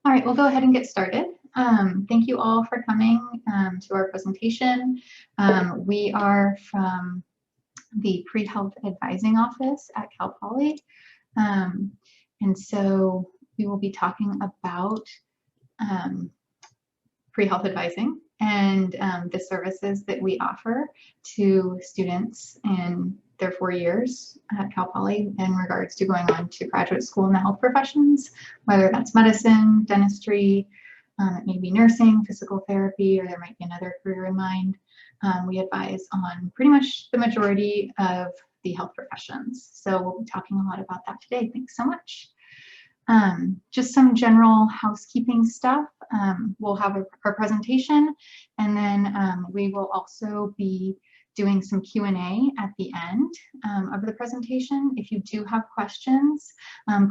All right, we'll go ahead and get started. Thank you all for coming to our presentation. We are from the Pre-Health Advising Office at Cal Poly. And so we will be talking about pre-health advising and the services that we offer to students in their 4 years at Cal Poly in regards to going on to graduate school in the health professions, whether that's medicine, dentistry, it may be nursing, physical therapy, or there might be another career in mind. We advise on pretty much the majority of the health professions. So we'll be talking a lot about that today. Thanks so much. Just some general housekeeping stuff. We'll have our presentation, and then we will also be doing some Q&A at the end of the presentation. If you do have questions,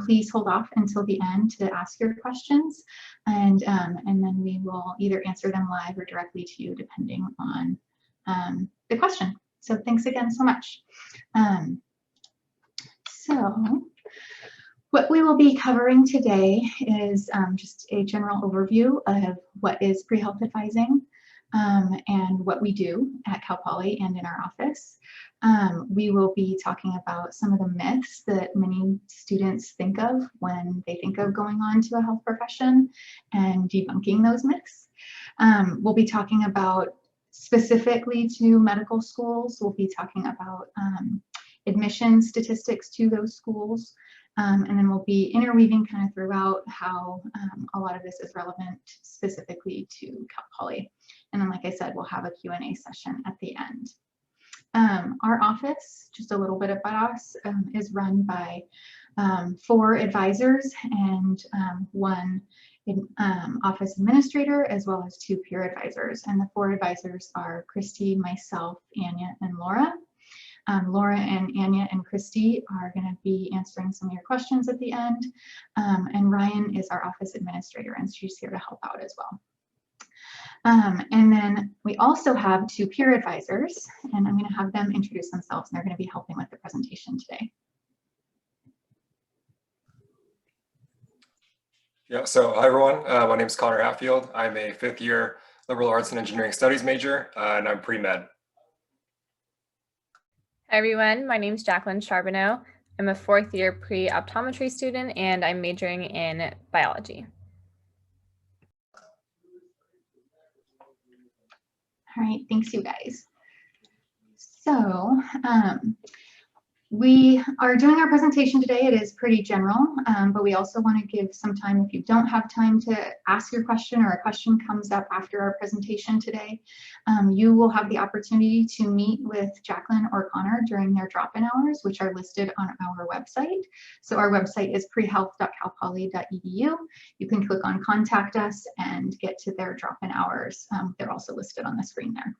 please hold off until the end to ask your questions, and then we will either answer them live or directly to you depending on the question. So thanks again so much. What we will be covering today is just a general overview of what is pre-health advising and what we do at Cal Poly and in our office. We will be talking about some of the myths that many students think of when they think of going on to a health profession and debunking those myths. We'll be talking about specifically to medical schools. We'll be talking about admission statistics to those schools. And then we'll be interweaving kind of throughout how a lot of this is relevant specifically to Cal Poly. And then, like I said, we'll have a Q&A session at the end. Our office, just a little bit about us, is run by 4 advisors and 1 office administrator, as well as 2 peer advisors. And the 4 advisors are Christy, myself, Anya, and Laura. Laura and Anya and Christy are going to be answering some of your questions at the end. And Ryan is our office administrator, and she's here to help out as well. And then we also have 2 peer advisors, and I'm going to have them introduce themselves, and they're going to be helping with the presentation today. Yeah, so hi everyone, my name is Connor Hatfield. I'm a 5th year liberal arts and engineering studies major, and I'm pre-med. Hi everyone, my name is Jacqueline Charbonneau. I'm a 4th year pre-optometry student and I'm majoring in biology. All right, thanks you guys. So we are doing our presentation today. It is pretty general, but we also want to give some time if you don't have time to ask your question or a question comes up after our presentation today. You will have the opportunity to meet with Jacqueline or Connor during their drop-in hours, which are listed on our website. So our website is prehealth.calpoly.edu. You can click on contact us and get to their drop-in hours. They're also listed on the screen there.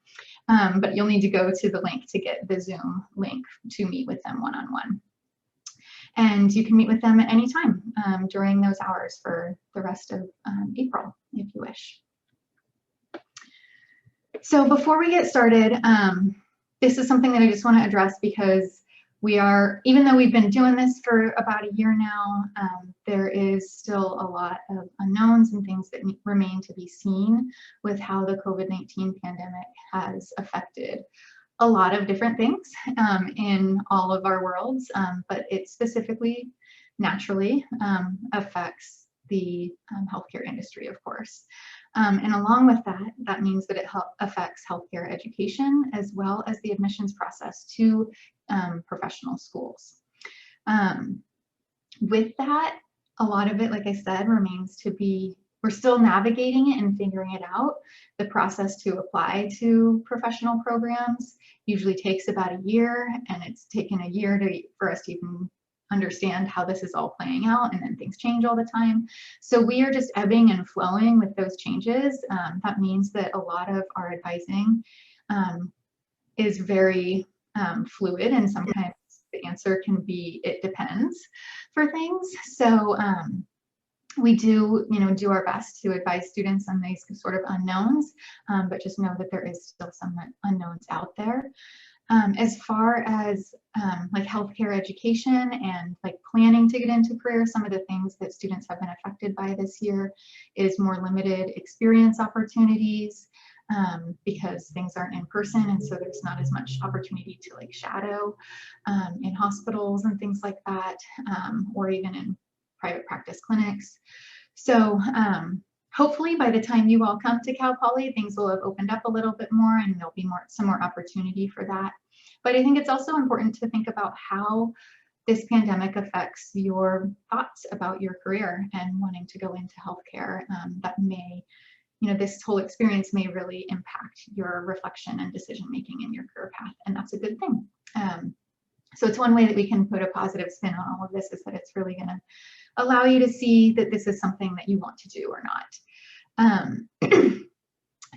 But you'll need to go to the link to get the Zoom link to meet with them one-on-one. And you can meet with them at any time during those hours for the rest of April, if you wish. So before we get started, this is something that I just want to address because even though we've been doing this for about a year now, there is still a lot of unknowns and things that remain to be seen with how the COVID-19 pandemic has affected a lot of different things in all of our worlds, but it specifically, naturally, affects the healthcare industry, of course. And along with that, that means that it affects healthcare education as well as the admissions process to professional schools. With that, a lot of it, like I said, remains to be, we're still navigating it and figuring it out. The process to apply to professional programs usually takes about a year, and it's taken a year for us to even understand how this is all playing out, and then things change all the time. So we are just ebbing and flowing with those changes. That means that a lot of our advising is very fluid, and sometimes the answer can be, it depends for things. So we do our best to advise students on these sort of unknowns, but just know that there is still some unknowns out there. As far as like healthcare education and like planning to get into career, some of the things that students have been affected by this year is more limited experience opportunities because things aren't in person, and so there's not as much opportunity to like shadow in hospitals and things like that, or even in private practice clinics. So hopefully by the time you all come to Cal Poly, things will have opened up a little bit more and there'll be some more opportunity for that. But I think it's also important to think about how this pandemic affects your thoughts about your career and wanting to go into healthcare. That may, this whole experience may really impact your reflection and decision making in your career path, and that's a good thing. So it's one way that we can put a positive spin on all of this, is that it's really going to allow you to see that this is something that you want to do or not.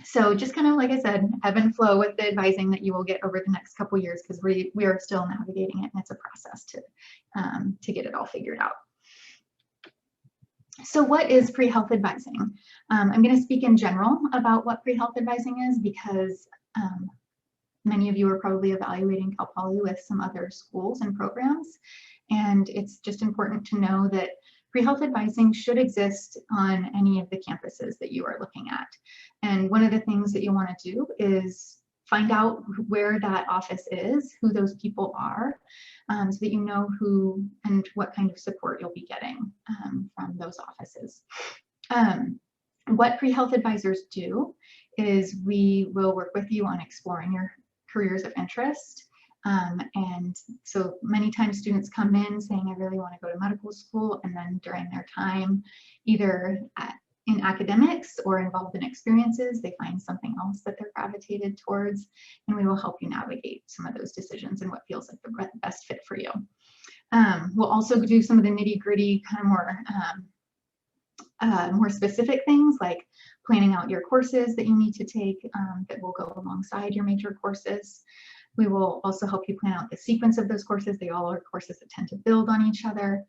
So just kind of, like I said, ebb and flow with the advising that you will get over the next couple years, because we are still navigating it, and it's a process to get it all figured out. So what is pre-health advising? I'm going to speak in general about what pre-health advising is, because many of you are probably evaluating Cal Poly with some other schools and programs, and it's just important to know that pre-health advising should exist on any of the campuses that you are looking at. And one of the things that you want to do is find out where that office is, who those people are, so that you know who and what kind of support you'll be getting from those offices. What pre-health advisors do is we will work with you on exploring your careers of interest. And so many times students come in saying, I really want to go to medical school, and then during their time, either in academics or involved in experiences, they find something else that they're gravitated towards, and we will help you navigate some of those decisions and what feels like the best fit for you. We'll also do some of the nitty-gritty, kind of more specific things, like planning out your courses that you need to take that will go alongside your major courses. We will also help you plan out the sequence of those courses. They all are courses that tend to build on each other.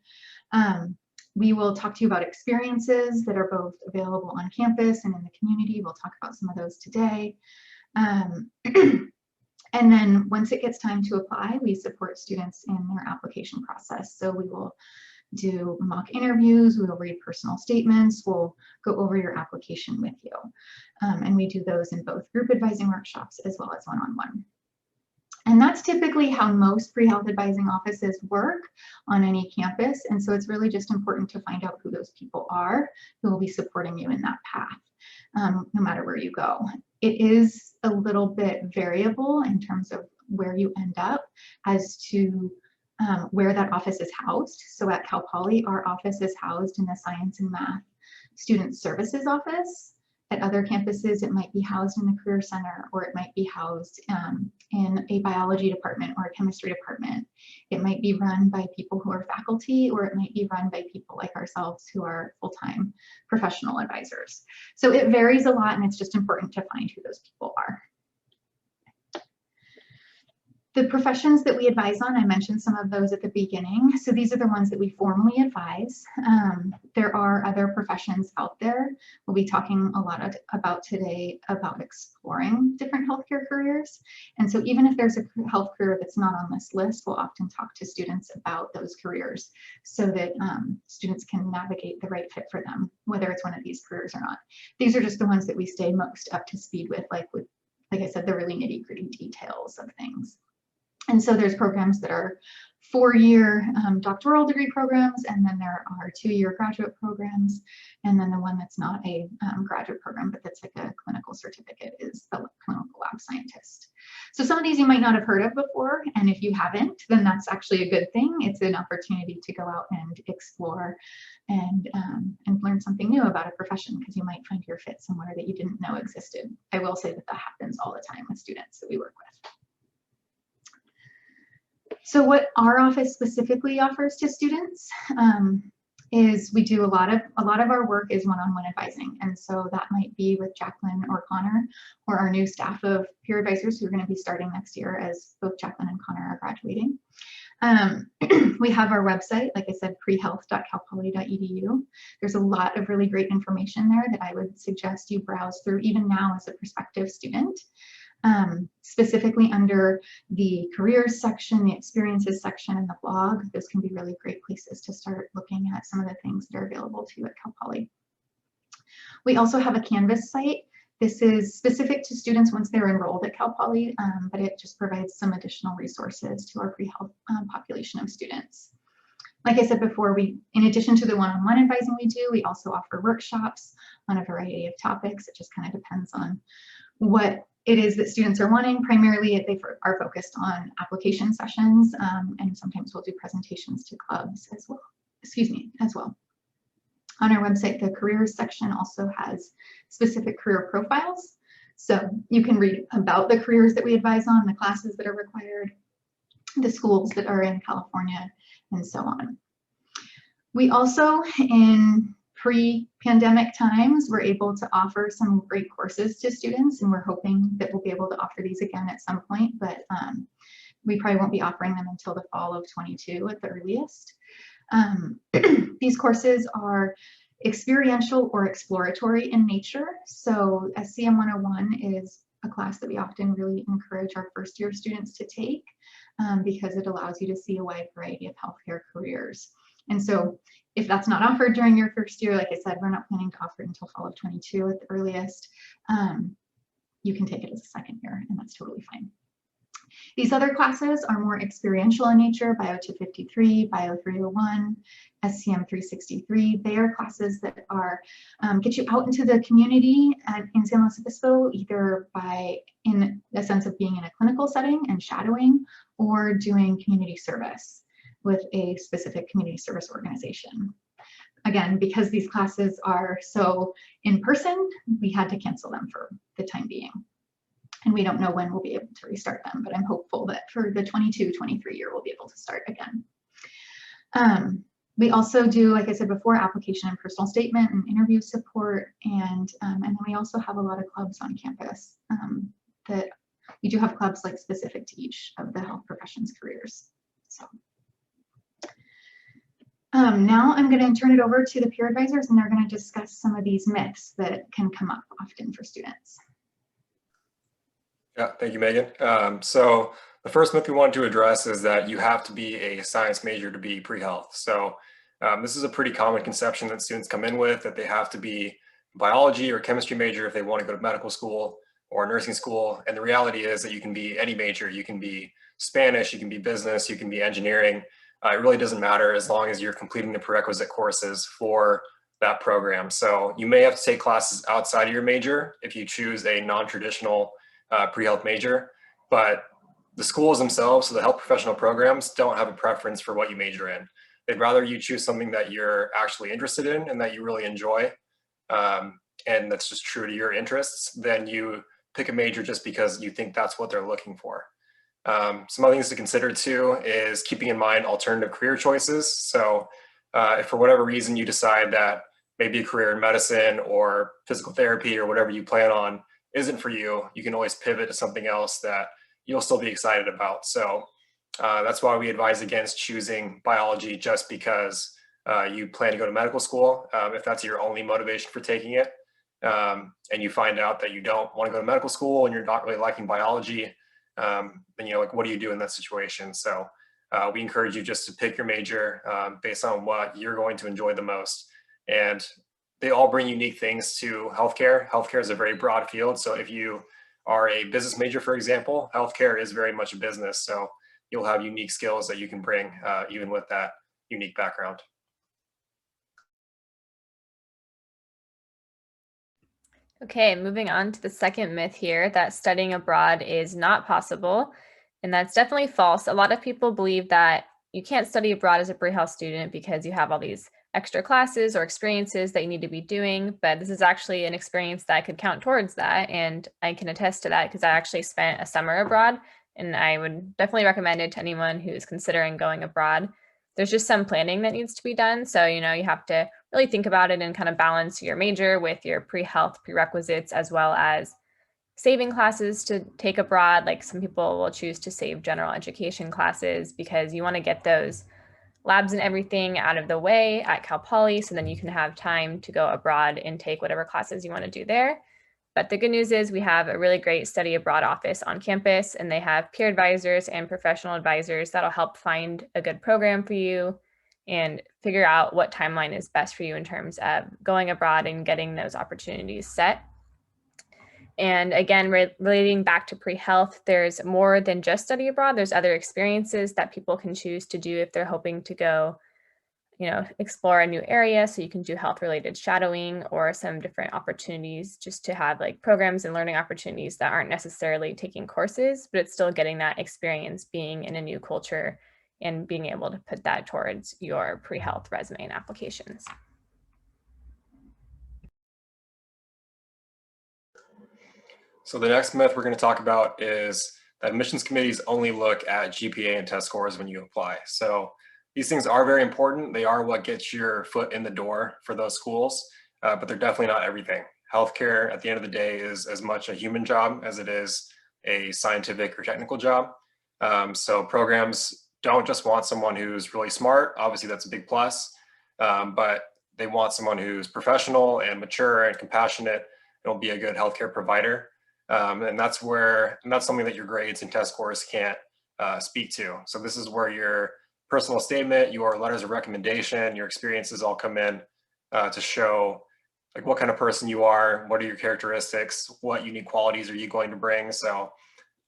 We will talk to you about experiences that are both available on campus and in the community. We'll talk about some of those today. And then once it gets time to apply, we support students in their application process. So we will do mock interviews, we will read personal statements, we'll go over your application with you. And we do those in both group advising workshops as well as one-on-one. And that's typically how most pre-health advising offices work on any campus. And so it's really just important to find out who those people are who will be supporting you in that path, no matter where you go. It is a little bit variable in terms of where you end up as to where that office is housed. So at Cal Poly, our office is housed in the Science and Math Student Services office. At other campuses, it might be housed in the Career Center, or it might be housed in a biology department or a chemistry department. It might be run by people who are faculty, or it might be run by people like ourselves who are full-time professional advisors. So it varies a lot, and it's just important to find who those people are. The professions that we advise on, I mentioned some of those at the beginning. So these are the ones that we formally advise. There are other professions out there. We'll be talking a lot about today about exploring different healthcare careers. And so even if there's a health career that's not on this list, we'll often talk to students about those careers so that students can navigate the right fit for them, whether it's one of these careers or not. These are just the ones that we stay most up to speed with, like I said, the really nitty-gritty details of things. And so there's programs that are 4-year doctoral degree programs, and then there are 2-year graduate programs, and then the one that's not a graduate program, but that's like a clinical certificate, is the clinical lab scientist. So some of these you might not have heard of before, and if you haven't, then that's actually a good thing. It's an opportunity to go out and explore and learn something new about a profession, because you might find your fit somewhere that you didn't know existed. I will say that happens all the time with students that we work with. So what our office specifically offers to students is we do a lot of our work is one-on-one advising. And so that might be with Jacqueline or Connor, or our new staff of peer advisors who are going to be starting next year, as both Jacqueline and Connor are graduating. We have our website, like I said, prehealth.calpoly.edu. There's a lot of really great information there that I would suggest you browse through even now as a prospective student. Specifically under the careers section, the experiences section, and the blog. Those can be really great places to start looking at some of the things that are available to you at Cal Poly. We also have a Canvas site. This is specific to students once they're enrolled at Cal Poly, but it just provides some additional resources to our pre-health population of students. Like I said before, in addition to the one-on-one advising we do, we also offer workshops on a variety of topics. It just kind of depends on what it is that students are wanting. Primarily, they are focused on application sessions, and sometimes we'll do presentations to clubs as well. As well. On our website, the careers section also has specific career profiles. So you can read about the careers that we advise on, the classes that are required, the schools that are in California, and so on. We also, in pre-pandemic times, were able to offer some great courses to students, and we're hoping that we'll be able to offer these again at some point, but we probably won't be offering them until the fall of 22 at the earliest. These courses are experiential or exploratory in nature. So SCM 101 is a class that we often really encourage our first year students to take because it allows you to see a wide variety of healthcare careers. And so if that's not offered during your first year, like I said, we're not planning to offer it until fall of 22 at the earliest. You can take it as a second year, and that's totally fine. These other classes are more experiential in nature: Bio 253, Bio 301, SCM 363. They are classes that are get you out into the community in San Luis Obispo, either in the sense of being in a clinical setting and shadowing, or doing community service with a specific community service organization. Again, because these classes are so in person, we had to cancel them for the time being. And we don't know when we'll be able to restart them, but I'm hopeful that for the 22-23 year, we'll be able to start again. We also do, like I said before, application and personal statement and interview support. And then we also have a lot of clubs on campus that we do have clubs like specific to each of the health professions careers. So now I'm going to turn it over to the peer advisors, and they're going to discuss some of these myths that can come up often for students. Yeah, thank you, Megan. So the first myth we want to address is that you have to be a science major to be pre-health. So this is a pretty common conception that students come in with, that they have to be biology or chemistry major if they want to go to medical school or nursing school. And the reality is that you can be any major. You can be Spanish, you can be business, you can be engineering. It really doesn't matter as long as you're completing the prerequisite courses for that program. So you may have to take classes outside of your major if you choose a non-traditional pre-health major, but the schools themselves, so the health professional programs, don't have a preference for what you major in. They'd rather you choose something that you're actually interested in and that you really enjoy, and that's just true to your interests, than you pick a major just because you think that's what they're looking for. Some other things to consider too is keeping in mind alternative career choices. So if for whatever reason you decide that maybe a career in medicine or physical therapy or whatever you plan on isn't for you, you can always pivot to something else that you'll still be excited about. So that's why we advise against choosing biology just because you plan to go to medical school. If that's your only motivation for taking it, and you find out that you don't want to go to medical school and you're not really liking biology, then like, what do you do in that situation? So we encourage you just to pick your major based on what you're going to enjoy the most. And they all bring unique things to healthcare. Healthcare is a very broad field. So if you are a business major, for example, healthcare is very much a business. So you'll have unique skills that you can bring even with that unique background. Okay, moving on to the second myth here, that studying abroad is not possible. And that's definitely false. A lot of people believe that you can't study abroad as a pre-health student because you have all these extra classes or experiences that you need to be doing, but this is actually an experience that could count towards that. And I can attest to that because I actually spent a summer abroad, and I would definitely recommend it to anyone who's considering going abroad. There's just some planning that needs to be done. So, you have to really think about it and kind of balance your major with your pre-health prerequisites, as well as saving classes to take abroad. Like some people will choose to save general education classes because you want to get those labs and everything out of the way at Cal Poly, so then you can have time to go abroad and take whatever classes you want to do there. But the good news is we have a really great study abroad office on campus, and they have peer advisors and professional advisors that'll help find a good program for you and figure out what timeline is best for you in terms of going abroad and getting those opportunities set. And again, relating back to pre-health, there's more than just study abroad. There's other experiences that people can choose to do if they're hoping to go, explore a new area. So you can do health-related shadowing or some different opportunities just to have like programs and learning opportunities that aren't necessarily taking courses, but it's still getting that experience being in a new culture and being able to put that towards your pre-health resume and applications. So the next myth we're going to talk about is that admissions committees only look at GPA and test scores when you apply. So these things are very important. They are what gets your foot in the door for those schools, but they're definitely not everything. Healthcare at the end of the day is as much a human job as it is a scientific or technical job. So programs don't just want someone who's really smart. Obviously that's a big plus, but they want someone who's professional and mature and compassionate and will be a good healthcare provider. And that's something that your grades and test scores can't speak to. So this is where your personal statement, your letters of recommendation, your experiences all come in to show like what kind of person you are, what are your characteristics, what unique qualities are you going to bring. So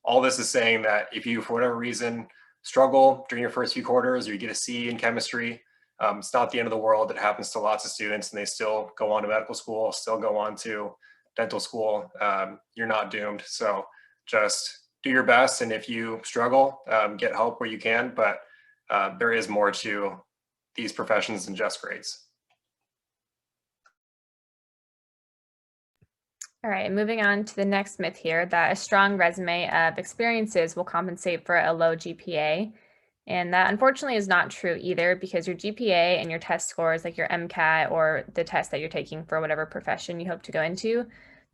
all this is saying that if you, for whatever reason, struggle during your first few quarters or you get a C in chemistry, it's not the end of the world. It happens to lots of students and they still go on to medical school, still go on to dental school. You're not doomed. So just do your best. And if you struggle, get help where you can, but there is more to these professions than just grades. All right, moving on to the next myth here, that a strong resume of experiences will compensate for a low GPA. And that unfortunately is not true either, because your GPA and your test scores, like your MCAT or the test that you're taking for whatever profession you hope to go into,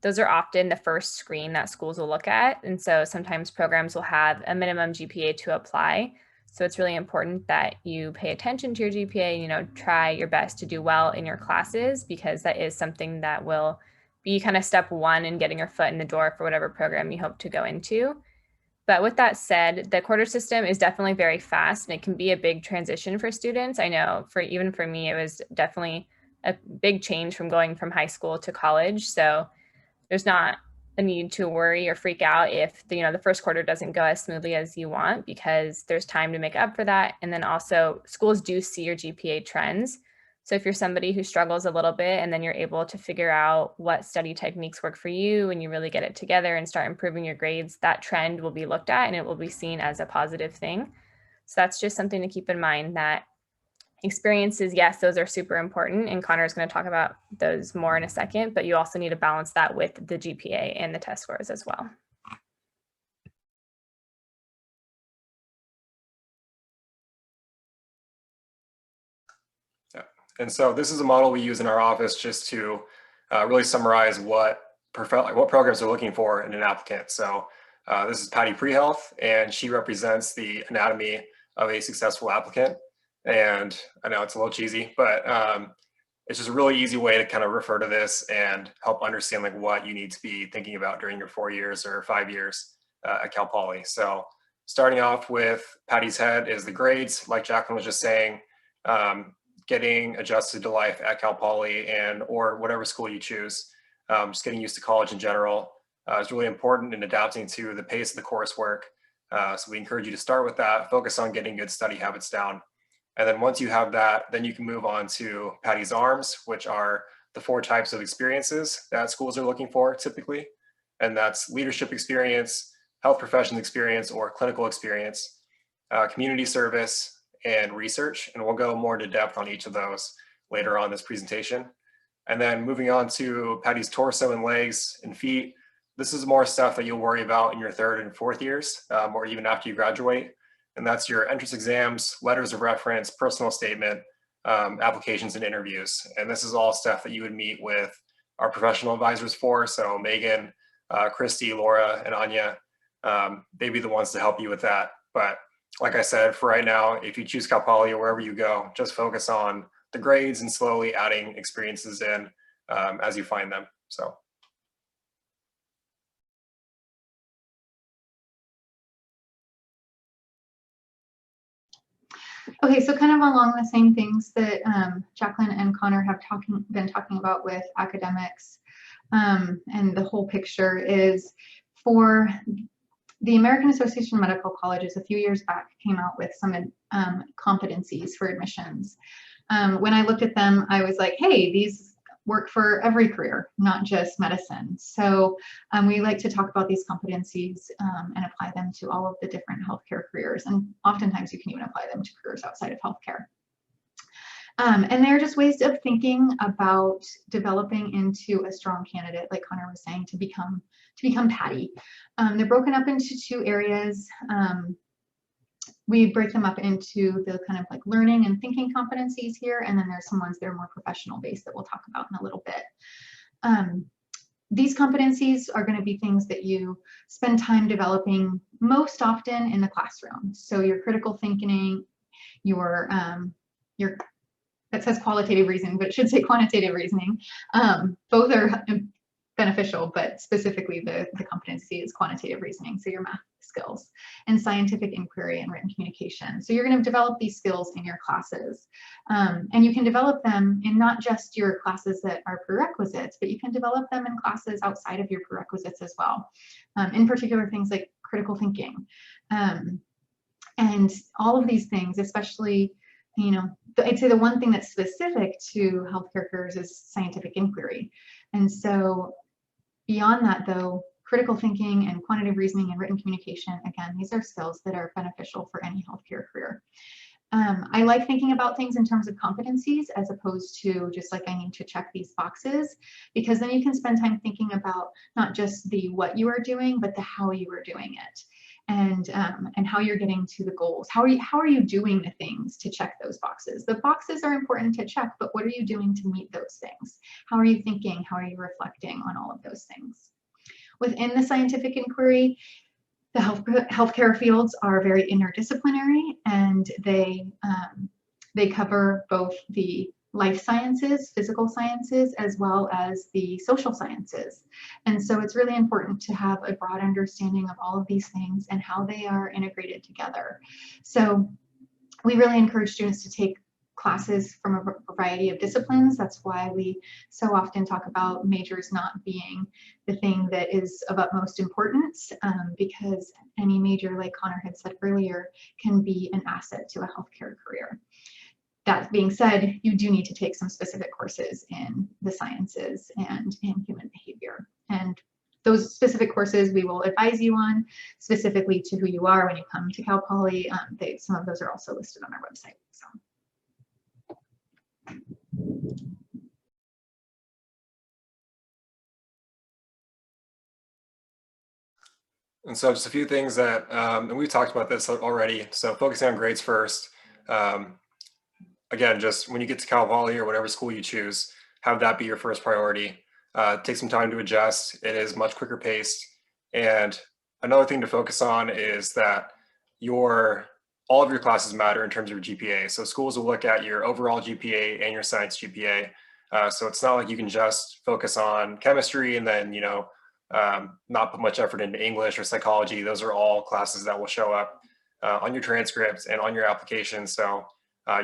those are often the first screen that schools will look at. And so sometimes programs will have a minimum GPA to apply. So it's really important that you pay attention to your GPA, try your best to do well in your classes, because that is something that will be kind of step one in getting your foot in the door for whatever program you hope to go into. But with that said, the quarter system is definitely very fast and it can be a big transition for students. I know even for me, it was definitely a big change from going from high school to college. So there's not a need to worry or freak out if the first quarter doesn't go as smoothly as you want, because there's time to make up for that. And then also schools do see your GPA trends. So if you're somebody who struggles a little bit and then you're able to figure out what study techniques work for you and you really get it together and start improving your grades, that trend will be looked at and it will be seen as a positive thing. So that's just something to keep in mind, that experiences, yes, those are super important. And Connor is going to talk about those more in a second, but you also need to balance that with the GPA and the test scores as well. And so this is a model we use in our office just to really summarize what programs are looking for in an applicant. So this is Patty Prehealth, and she represents the anatomy of a successful applicant. And I know it's a little cheesy, but it's just a really easy way to kind of refer to this and help understand like what you need to be thinking about during your 4 years or 5 years at Cal Poly. So starting off with Patty's head is the grades, like Jacqueline was just saying. Getting adjusted to life at Cal Poly or whatever school you choose. Just getting used to college in general is really important in adapting to the pace of the coursework. So we encourage you to start with that, focus on getting good study habits down. And then once you have that, then you can move on to Patty's arms, which are the 4 types of experiences that schools are looking for typically. And that's leadership experience, health professions experience or clinical experience, community service, and research, and we'll go more into depth on each of those later on in this presentation. And then moving on to Patty's torso and legs and feet, this is more stuff that you'll worry about in your 3rd and 4th years, or even after you graduate. And that's your entrance exams, letters of reference, personal statement, applications, and interviews. And this is all stuff that you would meet with our professional advisors for. So Megan, Christy, Laura, and Anya, they'd be the ones to help you with that. But like I said, for right now, if you choose Cal Poly or wherever you go, just focus on the grades and slowly adding experiences in as you find them. So. Okay, so kind of along the same things that Jacqueline and Connor have been talking about with academics, and the whole picture is for the American Association of Medical Colleges a few years back came out with some competencies for admissions. When I looked at them, I was like, hey, these work for every career, not just medicine. So we like to talk about these competencies and apply them to all of the different healthcare careers. And oftentimes you can even apply them to careers outside of healthcare. And they're just ways of thinking about developing into a strong candidate, like Connor was saying, to become PADI. They're broken up into two areas. We break them up into the kind of like learning and thinking competencies here, and then there's some ones that are more professional based that we'll talk about in a little bit. These competencies are going to be things that you spend time developing most often in the classroom. So your critical thinking, your that says qualitative reasoning, but it should say quantitative reasoning. Both are beneficial, but specifically the competency is quantitative reasoning, so your math skills, and scientific inquiry and written communication. So you're going to develop these skills in your classes, and you can develop them in not just your classes that are prerequisites, but you can develop them in classes outside of your prerequisites as well. In particular, things like critical thinking, and all of these things, especially, you know, I'd say the one thing that's specific to healthcare careers is scientific inquiry. And so beyond that, though, critical thinking and quantitative reasoning and written communication, again, these are skills that are beneficial for any healthcare career. I like thinking about things in terms of competencies as opposed to just like I need to check these boxes, because then you can spend time thinking about not just the what you are doing, but the how you are doing it. And how you're getting to the goals. How are you doing the things to check those boxes? The boxes are important to check, but what are you doing to meet those things? How are you thinking? How are you reflecting on all of those things? Within the scientific inquiry, the healthcare fields are very interdisciplinary, and they cover both the life sciences, physical sciences, as well as the social sciences. And so it's really important to have a broad understanding of all of these things and how they are integrated together. So we really encourage students to take classes from a variety of disciplines. That's why we so often talk about majors not being the thing that is of utmost importance, because any major, like Connor had said earlier, can be an asset to a healthcare career. That being said, you do need to take some specific courses in the sciences and in human behavior. And those specific courses we will advise you on specifically to who you are when you come to Cal Poly. Some of those are also listed on our website. So. And so just a few things that, and we've talked about this already. So focusing on grades first. Again, just when you get to Cal Poly or whatever school you choose, have that be your first priority. Take some time to adjust. It is much quicker paced. And another thing to focus on is that all of your classes matter in terms of your GPA. So schools will look at your overall GPA and your science GPA. So it's not like you can just focus on chemistry and then, not put much effort into English or psychology. Those are all classes that will show up on your transcripts and on your application. So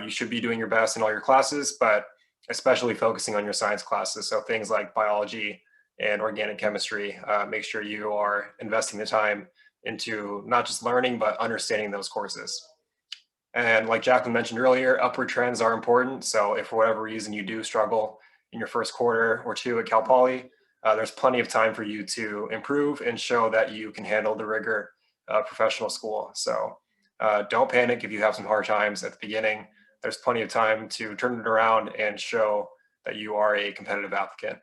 you should be doing your best in all your classes, but especially focusing on your science classes. So things like biology and organic chemistry, make sure you are investing the time into not just learning, but understanding those courses. And like Jacqueline mentioned earlier, upward trends are important. So if for whatever reason you do struggle in your first quarter or two at Cal Poly, there's plenty of time for you to improve and show that you can handle the rigor of professional school. So don't panic if you have some hard times at the beginning. There's plenty of time to turn it around and show that you are a competitive applicant.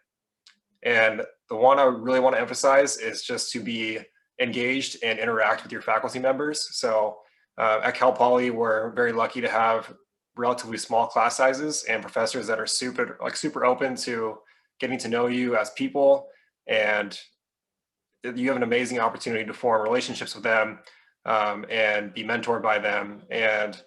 And the one I really want to emphasize is just to be engaged and interact with your faculty members. So at Cal Poly, we're very lucky to have relatively small class sizes and professors that are super open to getting to know you as people, and you have an amazing opportunity to form relationships with them and be mentored by them. And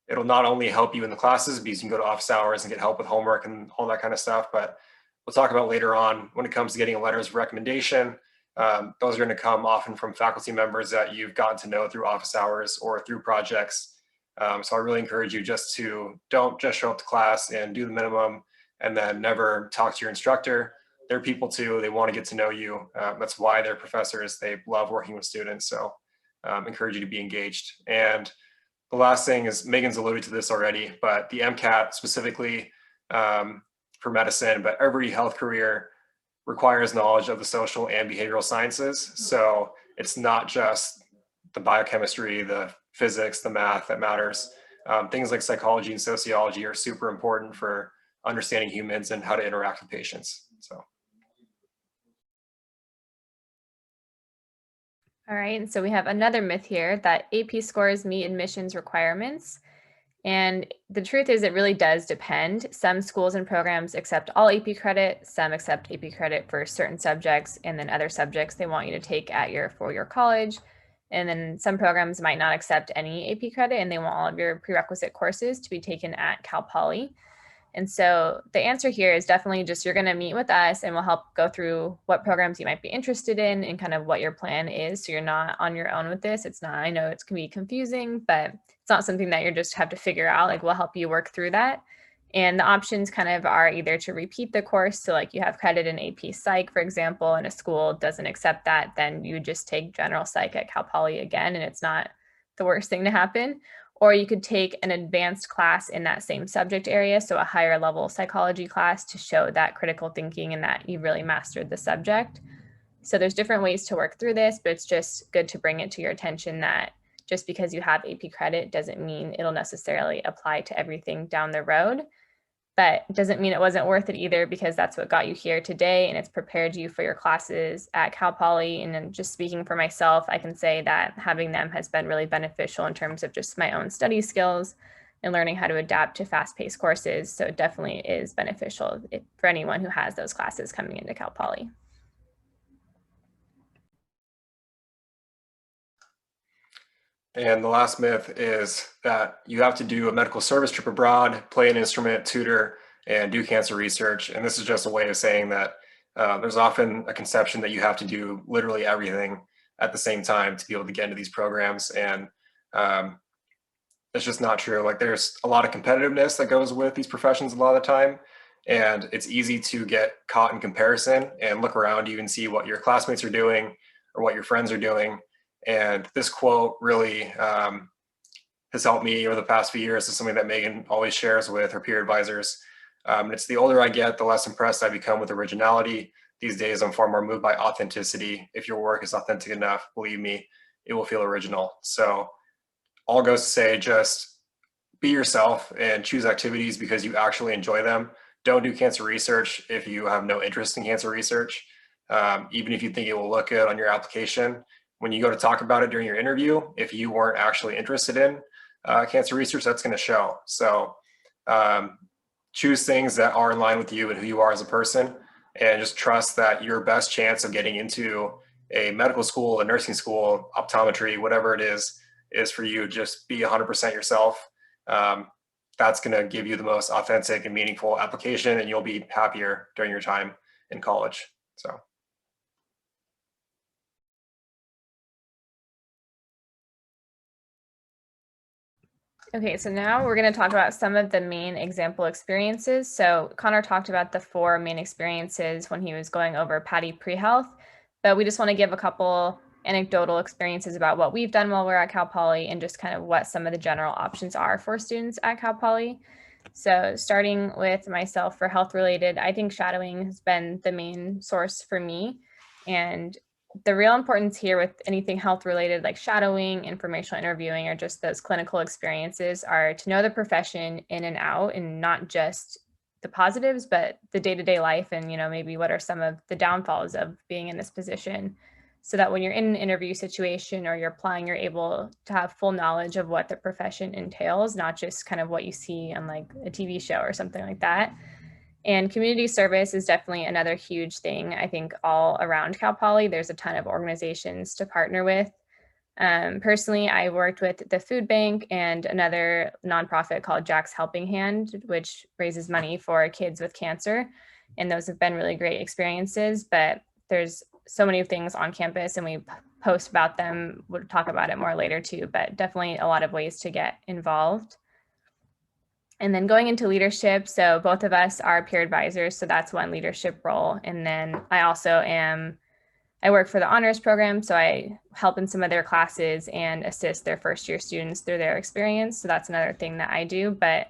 it'll not only help you in the classes because you can go to office hours and get help with homework and all that kind of stuff, but we'll talk about later on when it comes to getting letters of recommendation. Those are going to come often from faculty members that you've gotten to know through office hours or through projects. So I really encourage you don't just show up to class and do the minimum and then never talk to your instructor. They're people too. They want to get to know you. That's why they're professors. They love working with students. So encourage you to be engaged. And the last thing is, Megan's alluded to this already, but the MCAT specifically for medicine, but every health career requires knowledge of the social and behavioral sciences. So it's not just the biochemistry, the physics, the math that matters. Things like psychology and sociology are super important for understanding humans and how to interact with patients. So. All right, and so we have another myth here that AP scores meet admissions requirements. And the truth is it really does depend. Some schools and programs accept all AP credit, some accept AP credit for certain subjects, and then other subjects they want you to take at your four-year college. And then some programs might not accept any AP credit and they want all of your prerequisite courses to be taken at Cal Poly. And so the answer here is definitely just you're going to meet with us and we'll help go through what programs you might be interested in and kind of what your plan is. So you're not on your own with this. It's not, I know it's going to be confusing, but it's not something that you just have to figure out. Like we'll help you work through that. And the options kind of are either to repeat the course. So like you have credit in AP Psych, for example, and a school doesn't accept that, then you just take general psych at Cal Poly again, and it's not the worst thing to happen. Or you could take an advanced class in that same subject area, so a higher level psychology class to show that critical thinking and that you really mastered the subject. So there's different ways to work through this, but it's just good to bring it to your attention that just because you have AP credit doesn't mean it'll necessarily apply to everything down the road. But it doesn't mean it wasn't worth it either, because that's what got you here today and it's prepared you for your classes at Cal Poly. And then just speaking for myself, I can say that having them has been really beneficial in terms of just my own study skills and learning how to adapt to fast-paced courses. So it definitely is beneficial for anyone who has those classes coming into Cal Poly. And the last myth is that you have to do a medical service trip abroad, play an instrument, tutor, and do cancer research. And this is just a way of saying that there's often a conception that you have to do literally everything at the same time to be able to get into these programs. And it's just not true. Like there's a lot of competitiveness that goes with these professions a lot of the time. And it's easy to get caught in comparison and look around you and see what your classmates are doing or what your friends are doing. And this quote really has helped me over the past few years. It's something that Megan always shares with her peer advisors. It's the older I get, the less impressed I become with originality. These days, I'm far more moved by authenticity. If your work is authentic enough, believe me, it will feel original. So all goes to say, just be yourself and choose activities because you actually enjoy them. Don't do cancer research if you have no interest in cancer research. Even if you think it will look good on your application, when you go to talk about it during your interview, if you weren't actually interested in cancer research, that's going to show. So choose things that are in line with you and who you are as a person, and just trust that your best chance of getting into a medical school, a nursing school, optometry, whatever it is for you. Just be 100% yourself. That's going to give you the most authentic and meaningful application, and you'll be happier during your time in college. So. Okay, so now we're going to talk about some of the main example experiences. So Connor talked about the 4 main experiences when he was going over Patty pre-health, but we just want to give a couple anecdotal experiences about what we've done while we're at Cal Poly and just kind of what some of the general options are for students at Cal Poly. So starting with myself for health related, I think shadowing has been the main source for me. And the real importance here with anything health related like shadowing, informational interviewing, or just those clinical experiences are to know the profession in and out, and not just the positives, but the day-to-day life and, maybe what are some of the downfalls of being in this position, so that when you're in an interview situation or you're applying, you're able to have full knowledge of what the profession entails, not just kind of what you see on like a TV show or something like that. And community service is definitely another huge thing. I think all around Cal Poly, there's a ton of organizations to partner with. Personally, I worked with the food bank and another nonprofit called Jack's Helping Hand, which raises money for kids with cancer. And those have been really great experiences, but there's so many things on campus and we post about them. We'll talk about it more later too, but definitely a lot of ways to get involved. And then going into leadership, so both of us are peer advisors, so that's one leadership role. And then I work for the honors program, so I help in some of their classes and assist their first year students through their experience. So that's another thing that I do, but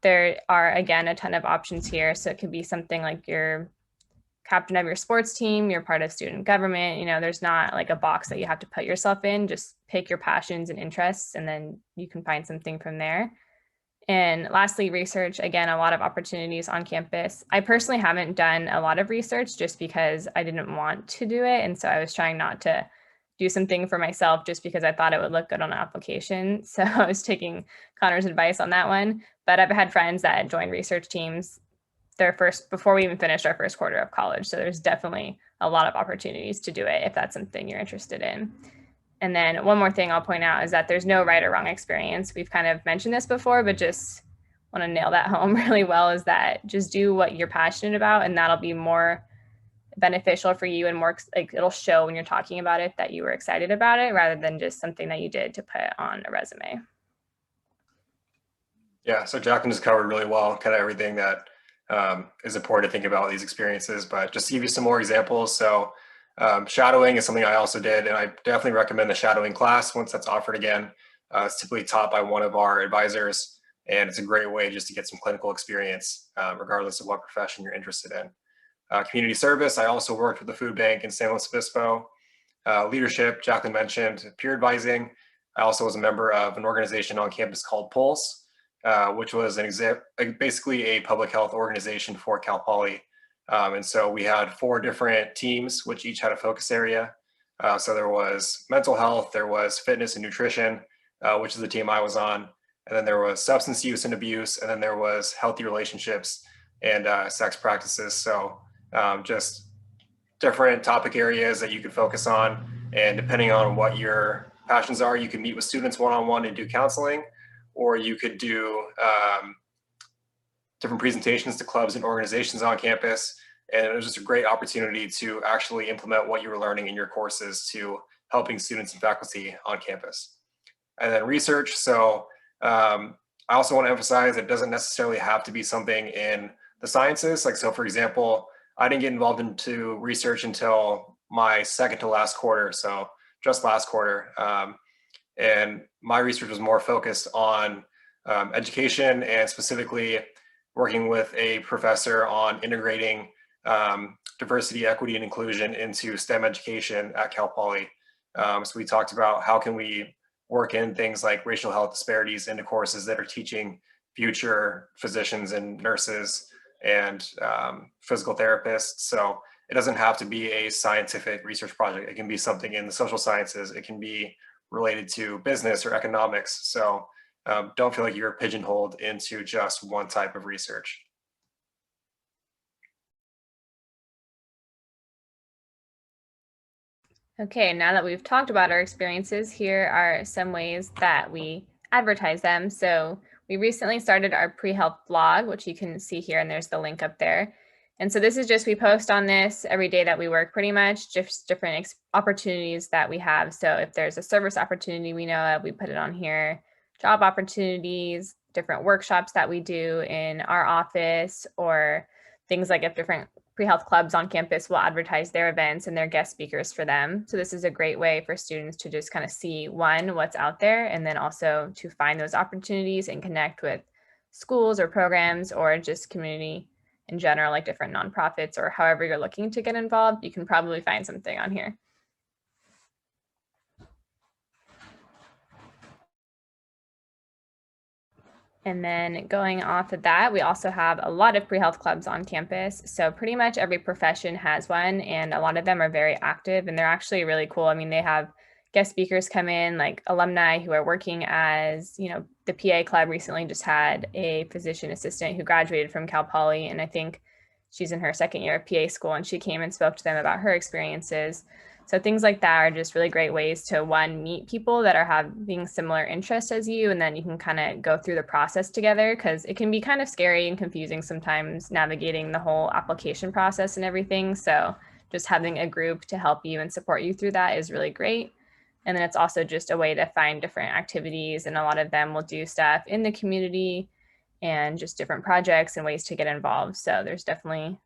there are, again, a ton of options here. So it could be something like you're captain of your sports team, you're part of student government, you know, there's not like a box that you have to put yourself in, just pick your passions and interests, and then you can find something from there. And lastly, research, again, a lot of opportunities on campus. I personally haven't done a lot of research just because I didn't want to do it. And so I was trying not to do something for myself just because I thought it would look good on an application. So I was taking Connor's advice on that one. But I've had friends that joined research teams before we even finished our first quarter of college. So there's definitely a lot of opportunities to do it if that's something you're interested in. And then one more thing I'll point out is that there's no right or wrong experience. We've kind of mentioned this before, but just want to nail that home really well, is that just do what you're passionate about, and that'll be more beneficial for you and more like it'll show when you're talking about it that you were excited about it rather than just something that you did to put on a resume. Yeah, so Jacqueline just covered really well kind of everything that is important to think about these experiences, but just to give you some more examples. So shadowing is something I also did, and I definitely recommend the shadowing class once that's offered again. It's typically taught by one of our advisors, and it's a great way just to get some clinical experience, regardless of what profession you're interested in. Community service, I also worked with the food bank in San Luis Obispo. Leadership, Jacqueline mentioned. Peer advising, I also was a member of an organization on campus called Pulse, which was basically a public health organization for Cal Poly. And so we had 4 different teams, which each had a focus area. So there was mental health, there was fitness and nutrition, which is the team I was on. And then there was substance use and abuse, and then there was healthy relationships and sex practices. So just different topic areas that you could focus on. And depending on what your passions are, you can meet with students one-on-one and do counseling, or you could do different presentations to clubs and organizations on campus. And it was just a great opportunity to actually implement what you were learning in your courses to helping students and faculty on campus. And then research. So I also want to emphasize it doesn't necessarily have to be something in the sciences. Like, so for example, I didn't get involved into research until my second to last quarter. So just last quarter. And my research was more focused on education, and specifically working with a professor on integrating diversity, equity, and inclusion into STEM education at Cal Poly. So we talked about how can we work in things like racial health disparities into courses that are teaching future physicians and nurses and physical therapists. So it doesn't have to be a scientific research project. It can be something in the social sciences. It can be related to business or economics. So don't feel like you're pigeonholed into just one type of research. Okay, now that we've talked about our experiences, here are some ways that we advertise them. So we recently started our pre-health blog, which you can see here, and there's the link up there. And so this is just, we post on this every day that we work, pretty much, just different opportunities that we have. So if there's a service opportunity we know of, we put it on here. Job opportunities, different workshops that we do in our office, or things like if different pre-health clubs on campus will advertise their events and their guest speakers for them. So this is a great way for students to just kind of see, one, what's out there, and then also to find those opportunities and connect with schools or programs or just community in general, like different nonprofits, or however you're looking to get involved. You can probably find something on here. And then going off of that, we also have a lot of pre-health clubs on campus. So pretty much every profession has one, and a lot of them are very active, and they're actually really cool. I mean, they have guest speakers come in, like alumni who are working as, you know, the PA club recently just had a physician assistant who graduated from Cal Poly, and I think she's in her second year of PA school, and she came and spoke to them about her experiences. So things like that are just really great ways to, one, meet people that are having similar interests as you, and then you can kind of go through the process together, because it can be kind of scary and confusing sometimes navigating the whole application process and everything. So just having a group to help you and support you through that is really great. And then it's also just a way to find different activities, and a lot of them will do stuff in the community and just different projects and ways to get involved. So there's definitely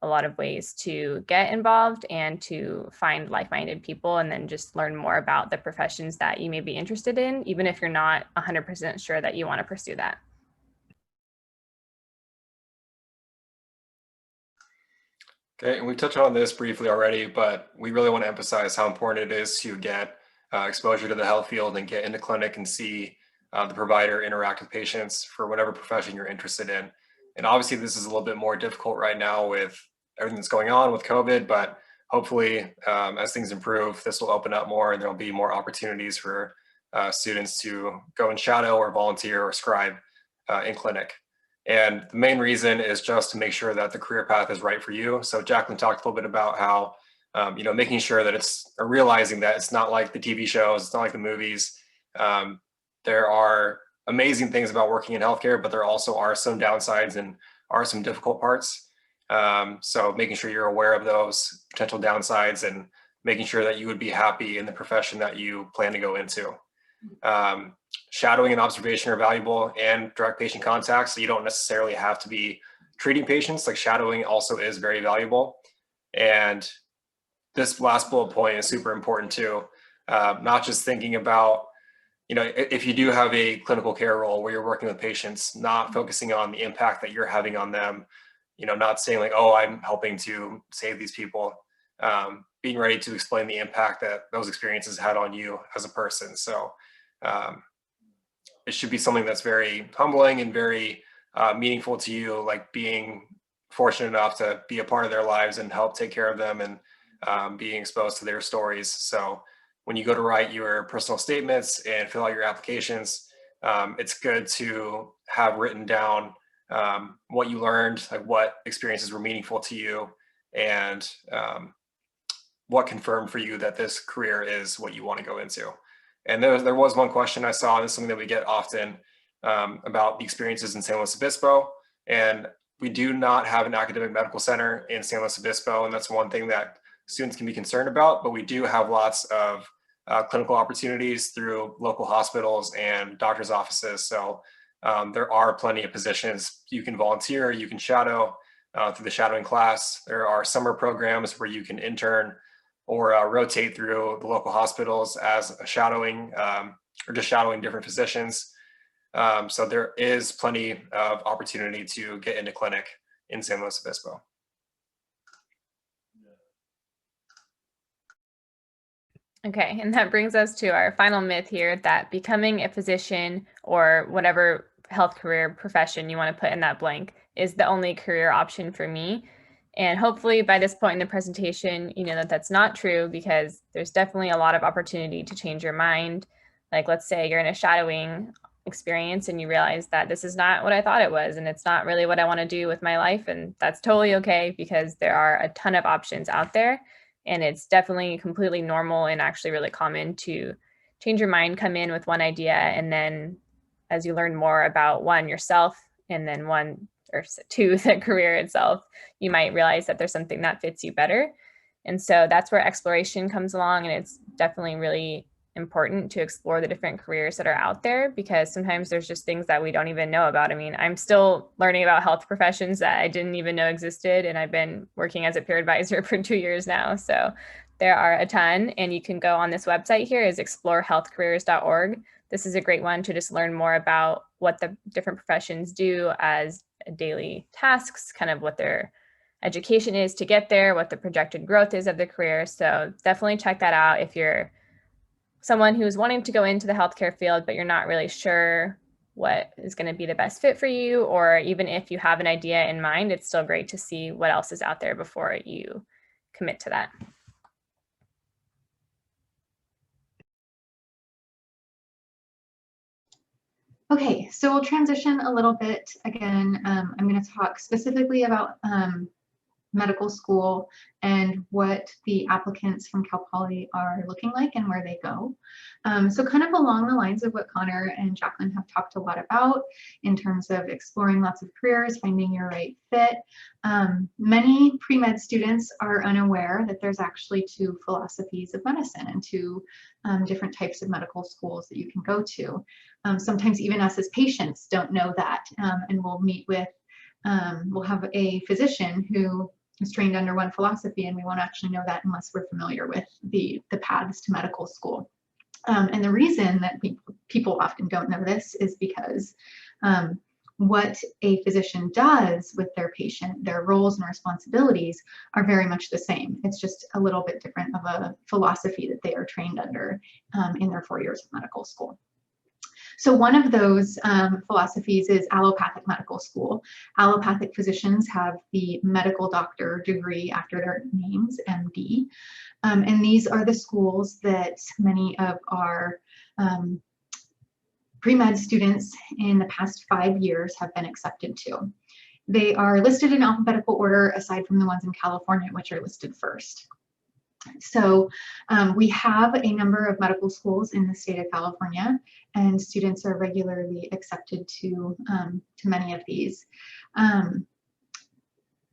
a lot of ways to get involved and to find like-minded people, and then just learn more about the professions that you may be interested in, even if you're not 100% sure that you want to pursue that. Okay, and we touched on this briefly already, but we really want to emphasize how important it is to get exposure to the health field and get into clinic and see the provider interact with patients for whatever profession you're interested in. And obviously this is a little bit more difficult right now with everything that's going on with COVID, but hopefully as things improve, this will open up more and there'll be more opportunities for students to go and shadow or volunteer or scribe in clinic. And the main reason is just to make sure that the career path is right for you. So Jacqueline talked a little bit about how, making sure that it's realizing that it's not like the TV shows, it's not like the movies. There are amazing things about working in healthcare, but there also are some downsides and are some difficult parts. So making sure you're aware of those potential downsides and making sure that you would be happy in the profession that you plan to go into. Shadowing and observation are valuable, and direct patient contact. So you don't necessarily have to be treating patients. Like shadowing also is very valuable. And this last bullet point is super important too. Not just thinking about, if you do have a clinical care role where you're working with patients, not focusing on the impact that you're having on them, not saying like, oh, I'm helping to save these people, being ready to explain the impact that those experiences had on you as a person. So it should be something that's very humbling and very meaningful to you, like being fortunate enough to be a part of their lives and help take care of them and being exposed to their stories. So when you go to write your personal statements and fill out your applications, it's good to have written down what you learned, like what experiences were meaningful to you, and what confirmed for you that this career is what you want to go into. And there was one question I saw, and it's something that we get often, about the experiences in San Luis Obispo. And we do not have an academic medical center in San Luis Obispo, and that's one thing that students can be concerned about, but we do have lots of clinical opportunities through local hospitals and doctors' offices. So there are plenty of positions. You can volunteer, you can shadow through the shadowing class. There are summer programs where you can intern or rotate through the local hospitals as a shadowing or just shadowing different physicians. So there is plenty of opportunity to get into clinic in San Luis Obispo. Okay, and that brings us to our final myth here, that becoming a physician or whatever health career profession you want to put in that blank is the only career option for me. And hopefully by this point in the presentation, you know that that's not true, because there's definitely a lot of opportunity to change your mind. Like, let's say you're in a shadowing experience and you realize that this is not what I thought it was, and it's not really what I want to do with my life. And that's totally okay, because there are a ton of options out there. And it's definitely completely normal and actually really common to change your mind, come in with one idea, and then as you learn more about one, yourself, and then one or two, the career itself, you might realize that there's something that fits you better. And so that's where exploration comes along. And it's definitely really important to explore the different careers that are out there, because sometimes there's just things that we don't even know about. I mean, I'm still learning about health professions that I didn't even know existed, and I've been working as a peer advisor for 2 years now. So there are a ton, and you can go on this website here, is explorehealthcareers.org. This is a great one to just learn more about what the different professions do as daily tasks, kind of what their education is to get there, what the projected growth is of the career. So definitely check that out if you're someone who's wanting to go into the healthcare field, but you're not really sure what is going to be the best fit for you, or even if you have an idea in mind, it's still great to see what else is out there before you commit to that. Okay, so we'll transition a little bit. Again, I'm going to talk specifically about medical school and what the applicants from Cal Poly are looking like and where they go. So kind of along the lines of what Connor and Jacqueline have talked a lot about in terms of exploring lots of careers, finding your right fit. Many pre-med students are unaware that there's actually 2 philosophies of medicine and 2 different types of medical schools that you can go to. Sometimes even us as patients don't know that, and we'll meet with, we'll have a physician who is trained under one philosophy, and we won't actually know that unless we're familiar with the paths to medical school. And the reason that people often don't know this is because what a physician does with their patient, their roles and responsibilities are very much the same. It's just a little bit different of a philosophy that they are trained under in their 4 years of medical school. So one of those philosophies is allopathic medical school. Allopathic physicians have the medical doctor degree after their names, MD. And these are the schools that many of our pre-med students in the past 5 years have been accepted to. They are listed in alphabetical order aside from the ones in California, which are listed first. So we have a number of medical schools in the state of California, and students are regularly accepted to many of these.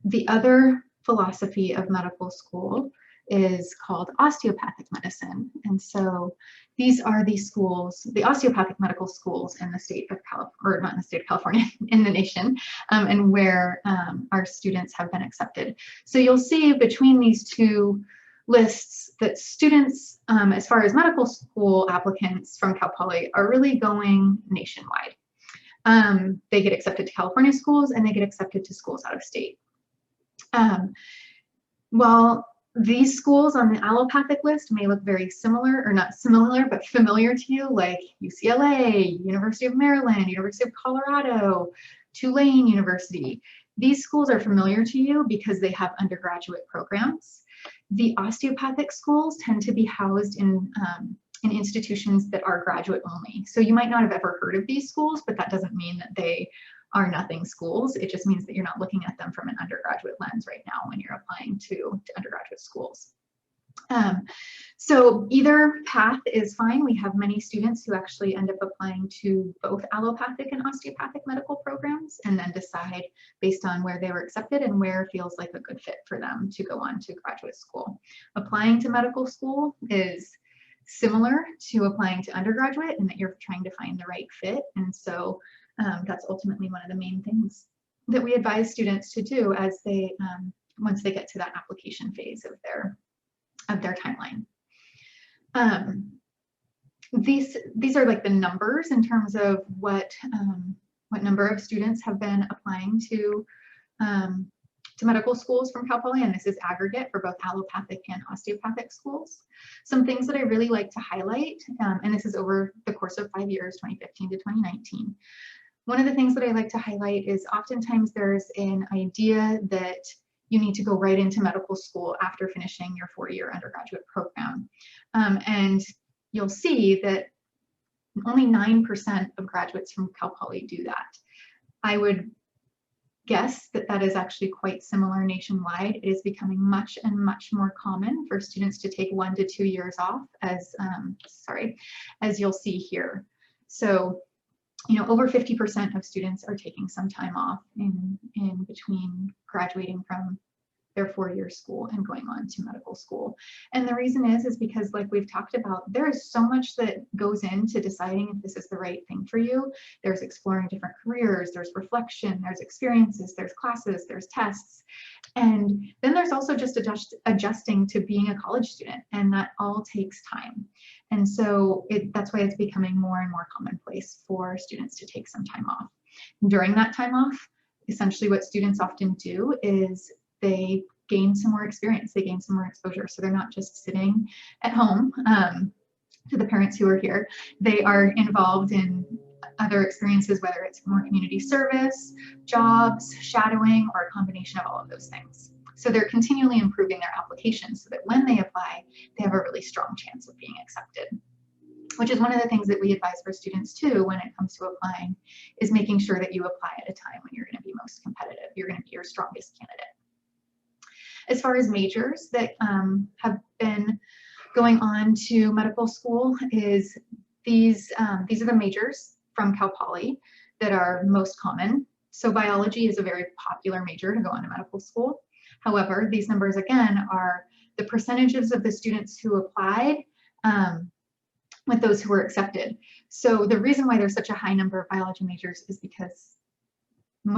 The other philosophy of medical school is called osteopathic medicine. And so these are the schools, the osteopathic medical schools in the state of California, or not in the state of California, in the nation, and where our students have been accepted. So you'll see between these 2 lists that students, as far as medical school applicants from Cal Poly, are really going nationwide. They get accepted to California schools and they get accepted to schools out of state. While these schools on the allopathic list may look very similar, or not similar, but familiar to you, like UCLA, University of Maryland, University of Colorado, Tulane University, these schools are familiar to you because they have undergraduate programs. The osteopathic schools tend to be housed in institutions that are graduate only. So you might not have ever heard of these schools, but that doesn't mean that they are nothing schools. It just means that you're not looking at them from an undergraduate lens right now when you're applying to undergraduate schools. So either path is fine. We have many students who actually end up applying to both allopathic and osteopathic medical programs and then decide based on where they were accepted and where feels like a good fit for them to go on to graduate school. Applying to medical school is similar to applying to undergraduate in that you're trying to find the right fit. And so that's ultimately one of the main things that we advise students to do as they once they get to that application phase of their timeline. These are like the numbers in terms of what number of students have been applying to medical schools from Cal Poly, and this is aggregate for both allopathic and osteopathic schools. Some things that I really like to highlight, and this is over the course of 5 years, 2015 to 2019. One of the things that I like to highlight is oftentimes there's an idea that you need to go right into medical school after finishing your 4-year undergraduate program. And you'll see that only 9% of graduates from Cal Poly do that. I would guess that that is actually quite similar nationwide. It is becoming much and much more common for students to take 1 to 2 years off, as you'll see here. So, you know, over 50% of students are taking some time off in between graduating from their 4-year school and going on to medical school. And the reason is because, like we've talked about, there is so much that goes into deciding if this is the right thing for you. There's exploring different careers, there's reflection, there's experiences, there's classes, there's tests. And then there's also just adjusting to being a college student, and that all takes time. And so that's why it's becoming more and more commonplace for students to take some time off. During that time off, essentially what students often do is they gain some more experience, they gain some more exposure. So they're not just sitting at home. To the parents who are here, they are involved in other experiences, whether it's more community service, jobs, shadowing, or a combination of all of those things. So they're continually improving their applications so that when they apply, they have a really strong chance of being accepted. Which is one of the things that we advise for students too when it comes to applying, is making sure that you apply at a time when you're going to be most competitive, you're going to be your strongest candidate. As far as majors that have been going on to medical school, is these are the majors from Cal Poly that are most common. So biology is a very popular major to go on to medical school. However, these numbers again are the percentages of the students who applied with those who were accepted. So the reason why there's such a high number of biology majors is because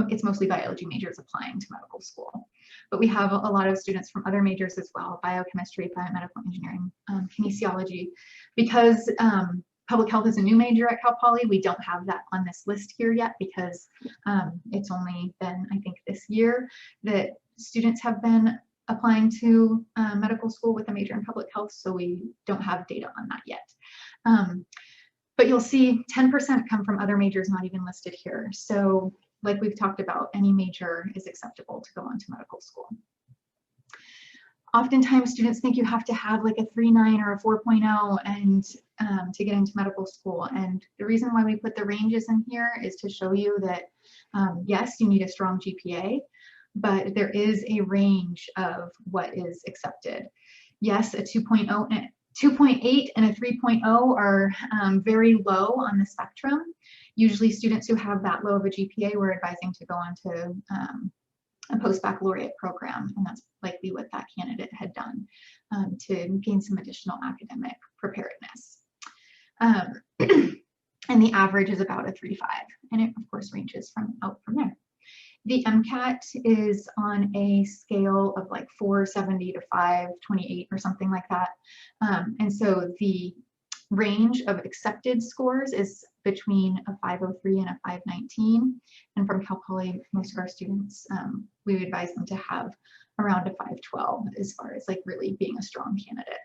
it's mostly biology majors applying to medical school. But we have a lot of students from other majors as well: biochemistry, biomedical engineering, kinesiology. Because public health is a new major at Cal Poly, we don't have that on this list here yet, because it's only been, I think, this year that students have been applying to medical school with a major in public health, so we don't have data on that yet. But you'll see 10% come from other majors not even listed here. So like we've talked about, any major is acceptable to go on to medical school. Oftentimes students think you have to have like a 3.9 or a 4.0 and to get into medical school. And the reason why we put the ranges in here is to show you that yes, you need a strong GPA, but there is a range of what is accepted. Yes, a 2.8 and a 3.0 are very low on the spectrum. Usually students who have that low of a GPA, we're advising to go on to a post-baccalaureate program, and that's likely what that candidate had done to gain some additional academic preparedness. And the average is about a 3.5, and it of course ranges out from there. The MCAT is on a scale of like 470 to 528 or something like that. And so the range of accepted scores is between a 503 and a 519. And from Cal Poly, most of our students, we would advise them to have around a 512 as far as like really being a strong candidate.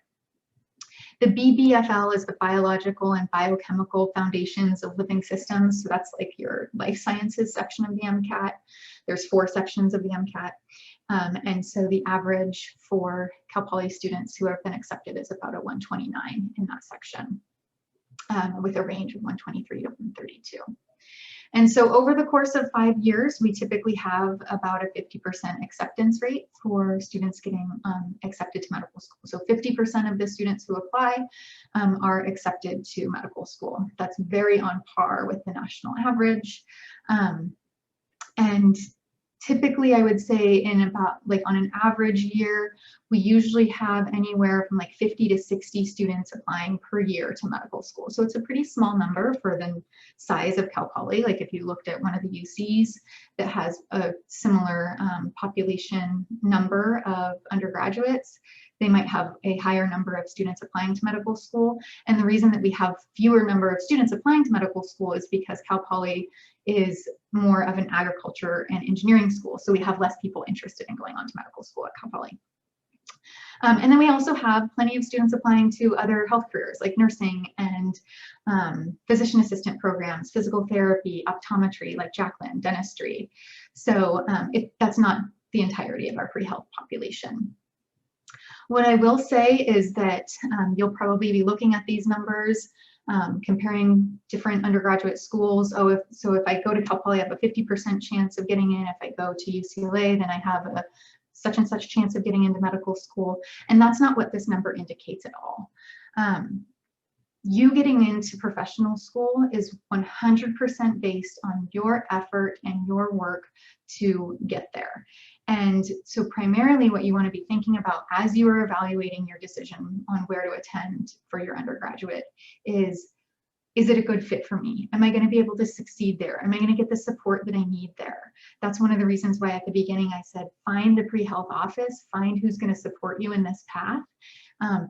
The BBFL is the Biological and Biochemical Foundations of Living Systems. So that's like your life sciences section of the MCAT. There's 4 sections of the MCAT. And so the average for Cal Poly students who have been accepted is about a 129 in that section, with a range of 123 to 132. And so over the course of 5 years, we typically have about a 50% acceptance rate for students getting accepted to medical school. So 50% of the students who apply are accepted to medical school. That's very on par with the national average. And typically, I would say in about like on an average year, we usually have anywhere from like 50 to 60 students applying per year to medical school. So it's a pretty small number for the size of Cal Poly. Like if you looked at one of the UCs that has a similar population number of undergraduates, they might have a higher number of students applying to medical school. And the reason that we have fewer number of students applying to medical school is because Cal Poly is more of an agriculture and engineering school. So we have less people interested in going on to medical school at Cal Poly. And then we also have plenty of students applying to other health careers like nursing and physician assistant programs, physical therapy, optometry like Jacqueline, dentistry. So that's not the entirety of our pre-health population. What I will say is that you'll probably be looking at these numbers, comparing different undergraduate schools. Oh, if I go to Cal Poly, I have a 50% chance of getting in. If I go to UCLA, then I have a such and such chance of getting into medical school. And that's not what this number indicates at all. You getting into professional school is 100% based on your effort and your work to get there. And so primarily what you want to be thinking about as you are evaluating your decision on where to attend for your undergraduate is it a good fit for me? Am I going to be able to succeed there? Am I going to get the support that I need there? That's one of the reasons why at the beginning I said, find the pre-health office, find who's going to support you in this path,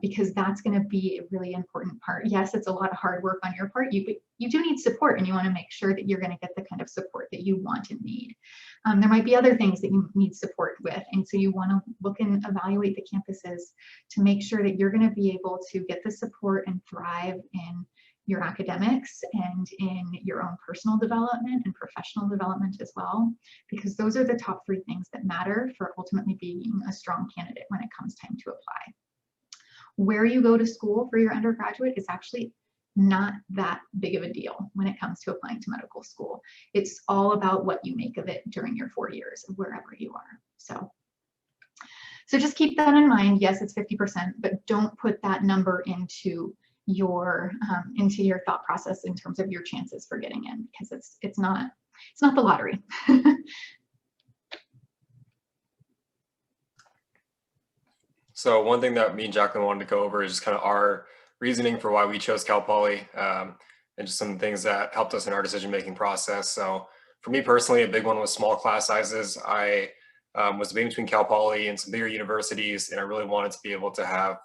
because that's going to be a really important part. Yes, it's a lot of hard work on your part, but you do need support, and you want to make sure that you're going to get the kind of support that you want and need. There might be other things that you need support with, and so you want to look and evaluate the campuses to make sure that you're going to be able to get the support and thrive in your academics and in your own personal development and professional development as well, because those are the top 3 things that matter for ultimately being a strong candidate when it comes time to apply. Where you go to school for your undergraduate is actually not that big of a deal when it comes to applying to medical school. It's all about what you make of it during your 4 years of wherever you are. So just keep that in mind. Yes, it's 50%, but don't put that number into your thought process in terms of your chances for getting in, because it's not the lottery. So one thing that me and Jacqueline wanted to go over is just kind of our reasoning for why we chose Cal Poly, and just some things that helped us in our decision-making process. So for me personally, a big one was small class sizes. I was debating between Cal Poly and some bigger universities, and I really wanted to be able to have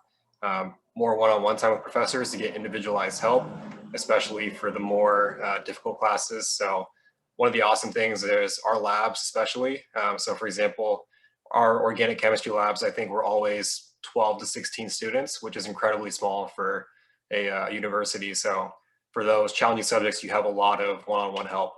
more one-on-one time with professors to get individualized help, especially for the more difficult classes. So one of the awesome things is our labs, especially. So for example, our organic chemistry labs, I think, were always 12 to 16 students, which is incredibly small for a university. So for those challenging subjects, you have a lot of one-on-one help.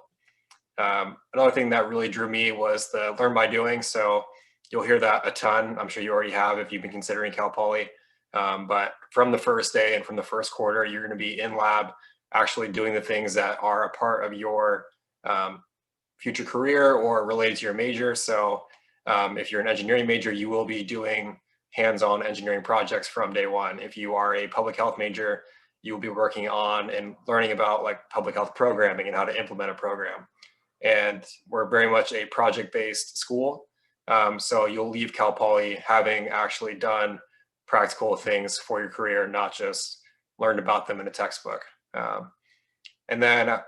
Another thing that really drew me was the learn by doing. So you'll hear that a ton. I'm sure you already have if you've been considering Cal Poly. But from the first day and from the first quarter, you're going to be in lab actually doing the things that are a part of your future career or related to your major. So if you're an engineering major, you will be doing hands-on engineering projects from day one. If you are a public health major, you will be working on and learning about like public health programming and how to implement a program. And we're very much a project-based school. So you'll leave Cal Poly having actually done practical things for your career, not just learned about them in a textbook. And then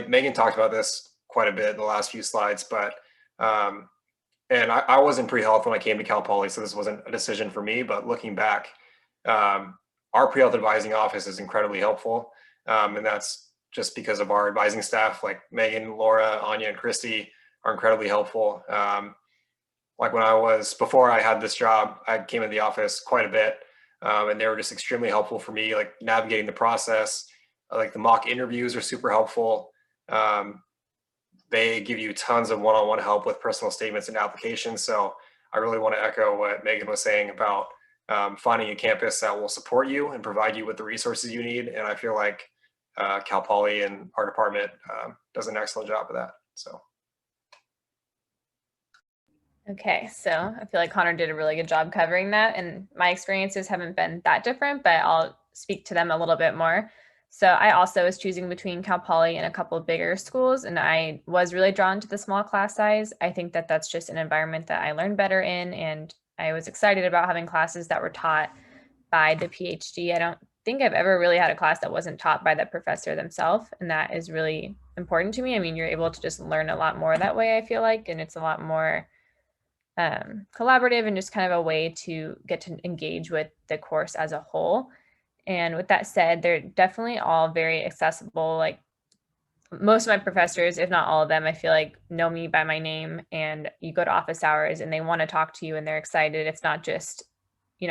Megan talked about this quite a bit in the last few slides, but and I was in pre-health when I came to Cal Poly, so this wasn't a decision for me, but looking back, our pre-health advising office is incredibly helpful. And that's just because of our advising staff, like Megan, Laura, Anya, and Christy are incredibly helpful. Like before I had this job, I came in the office quite a bit, and they were just extremely helpful for me, like navigating the process. Like the mock interviews are super helpful. They give you tons of one-on-one help with personal statements and applications. So I really want to echo what Megan was saying about finding a campus that will support you and provide you with the resources you need. And I feel like Cal Poly and our department does an excellent job of that. So. Okay, so I feel like Connor did a really good job covering that, and my experiences haven't been that different, but I'll speak to them a little bit more. So I also was choosing between Cal Poly and a couple of bigger schools, and I was really drawn to the small class size. I think that that's just an environment that I learned better in, and I was excited about having classes that were taught by the PhD. I don't think I've ever really had a class that wasn't taught by the professor themselves, and that is really important to me. I mean, you're able to just learn a lot more that way, I feel like, and it's a lot more collaborative and just kind of a way to get to engage with the course as a whole. And with that said, they're definitely all very accessible. Like most of my professors, if not all of them, I feel like know me by my name, and you go to office hours and they want to talk to you and they're excited. It's not just,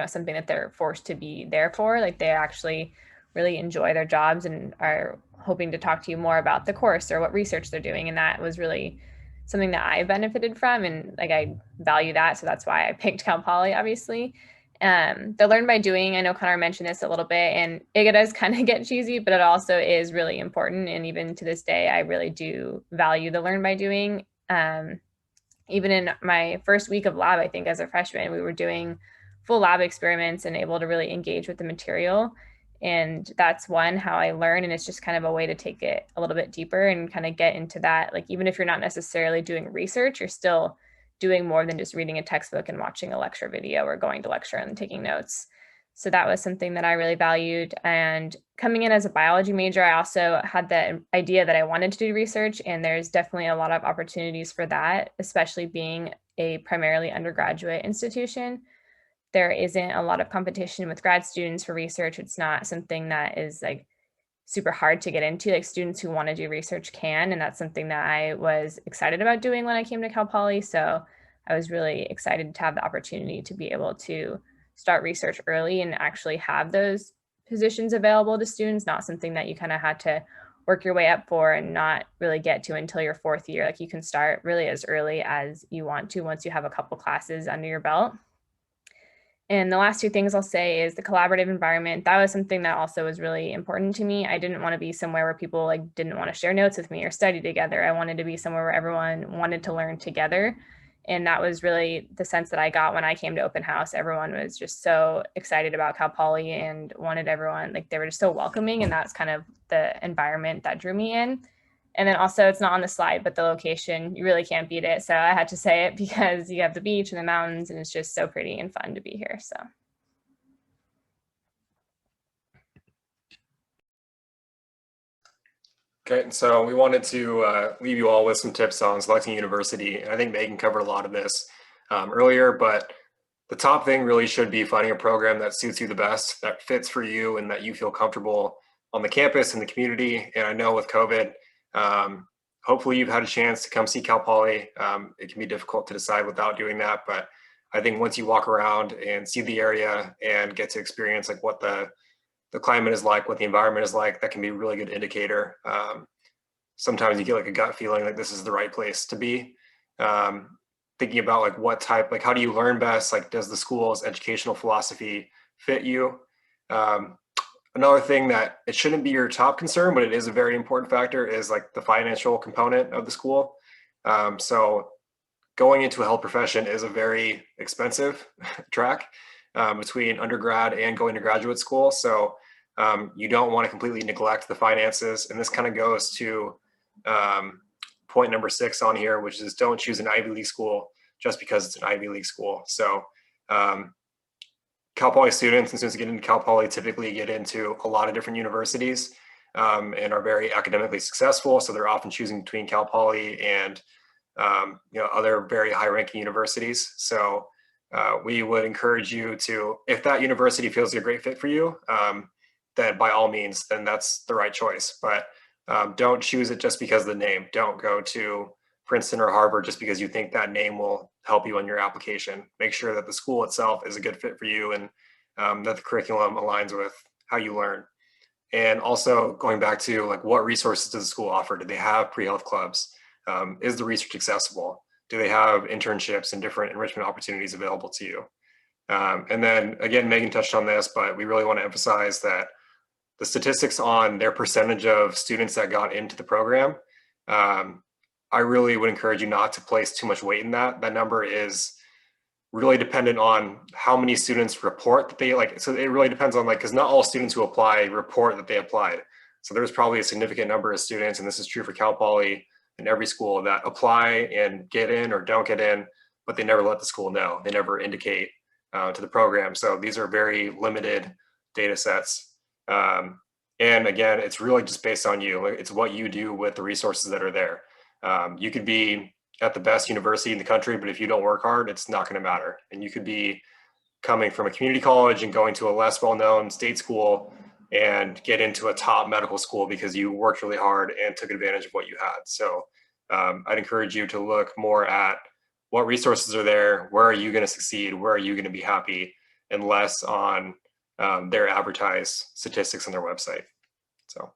something that they're forced to be there for. Like they actually really enjoy their jobs and are hoping to talk to you more about the course or what research they're doing. And that was really something that I benefited from, and like I value that. So that's why I picked Cal Poly, obviously. The learn by doing, I know Connor mentioned this a little bit, and it does kind of get cheesy, but it also is really important. And even to this day, I really do value the learn by doing. Even in my first week of lab, I think as a freshman, we were doing full lab experiments and able to really engage with the material. And that's how I learn. And it's just kind of a way to take it a little bit deeper and kind of get into that. Like, even if you're not necessarily doing research, you're still doing more than just reading a textbook and watching a lecture video or going to lecture and taking notes. So that was something that I really valued. And coming in as a biology major, I also had the idea that I wanted to do research, and there's definitely a lot of opportunities for that, especially being a primarily undergraduate institution. There isn't a lot of competition with grad students for research. It's not something that is like super hard to get into. Like students who want to do research can, and that's something that I was excited about doing when I came to Cal Poly. So I was really excited to have the opportunity to be able to start research early and actually have those positions available to students, not something that you kind of had to work your way up for and not really get to until your fourth year. Like you can start really as early as you want to once you have a couple classes under your belt. And the last two things I'll say is the collaborative environment. That was something that also was really important to me. I didn't want to be somewhere where people like didn't want to share notes with me or study together. I wanted to be somewhere where everyone wanted to learn together. And that was really the sense that I got when I came to open house. Everyone was just so excited about Cal Poly and wanted everyone, like they were just so welcoming, and that's kind of the environment that drew me in. And then also, it's not on the slide, but the location, you really can't beat it. So I had to say it because you have the beach and the mountains, and it's just so pretty and fun to be here. So. Okay, and so we wanted to leave you all with some tips on selecting a university. And I think Megan covered a lot of this earlier, but the top thing really should be finding a program that suits you the best, that fits for you, and that you feel comfortable on the campus and the community. And I know with COVID, hopefully you've had a chance to come see Cal Poly. It can be difficult to decide without doing that, but I think once you walk around and see the area and get to experience like what the climate is like, what the environment is like, that can be a really good indicator. Sometimes you get like a gut feeling like this is the right place to be. Thinking about like what type, like how do you learn best? Like does the school's educational philosophy fit you? Another thing that it shouldn't be your top concern, but it is a very important factor, is like the financial component of the school. So going into a health profession is a very expensive track between undergrad and going to graduate school. So you don't want to completely neglect the finances. And this kind of goes to point number 6 on here, which is don't choose an Ivy League school just because it's an Ivy League school. So Cal Poly students, and students that get into Cal Poly typically get into a lot of different universities and are very academically successful. So they're often choosing between Cal Poly and other very high-ranking universities. So we would encourage you to, if that university feels like a great fit for you, then by all means, then that's the right choice. But don't choose it just because of the name. Don't go to Princeton or Harvard just because you think that name will help you on your application. Make sure that the school itself is a good fit for you, and that the curriculum aligns with how you learn. And also going back to like, what resources does the school offer? Do they have pre-health clubs? Is the research accessible? Do they have internships and different enrichment opportunities available to you? And then again, Megan touched on this, but we really want to emphasize that the statistics on their percentage of students that got into the program, I really would encourage you not to place too much weight in that. That number is really dependent on how many students report that they like. So it really depends on like, because not all students who apply report that they applied. So there's probably a significant number of students, and this is true for Cal Poly and every school, that apply and get in or don't get in, but they never let the school know. They never indicate to the program. So these are very limited data sets. And again, it's really just based on you. It's what you do with the resources that are there. You could be at the best university in the country, but if you don't work hard, it's not going to matter. And you could be coming from a community college and going to a less well-known state school and get into a top medical school because you worked really hard and took advantage of what you had. So I'd encourage you to look more at what resources are there, where are you going to succeed, where are you going to be happy, and less on their advertised statistics on their website. So.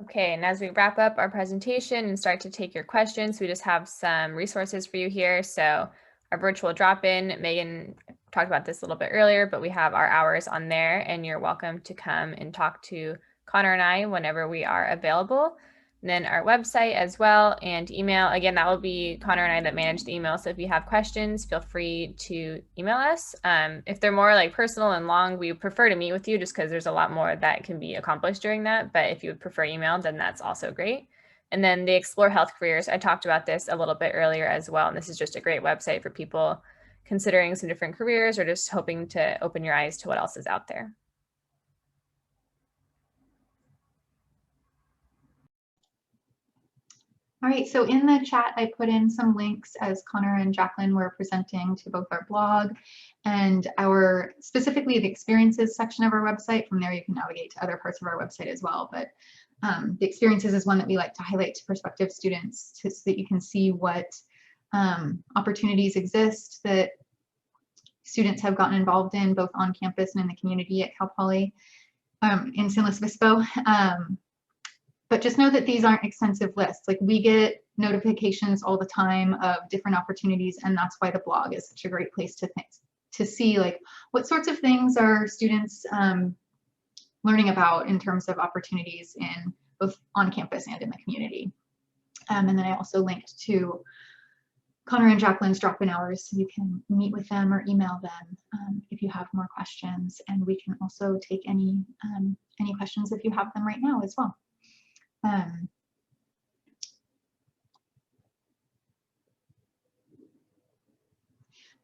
Okay, and as we wrap up our presentation and start to take your questions, we just have some resources for you here. So our virtual drop-in, Megan talked about this a little bit earlier, but we have our hours on there, and you're welcome to come and talk to Connor and I whenever we are available. And then our website as well, and email. Again, that will be Connor and I that manage the email. So if you have questions, feel free to email us. If they're more like personal and long, we prefer to meet with you just because there's a lot more that can be accomplished during that. But if you would prefer email, then that's also great. And then the Explore Health Careers, I talked about this a little bit earlier as well. And this is just a great website for people considering some different careers or just hoping to open your eyes to what else is out there. All right, so in the chat, I put in some links as Connor and Jacqueline were presenting to both our blog and our, specifically the experiences section of our website. From there, you can navigate to other parts of our website as well. But the experiences is one that we like to highlight to prospective students so that you can see what opportunities exist that students have gotten involved in both on campus and in the community at Cal Poly in San Luis Obispo. But just know that these aren't extensive lists. Like, we get notifications all the time of different opportunities, and that's why the blog is such a great place to see like what sorts of things are students learning about in terms of opportunities in both on campus and in the community. And then I also linked to Connor and Jacqueline's drop-in hours, so you can meet with them or email them if you have more questions. And we can also take any questions if you have them right now as well.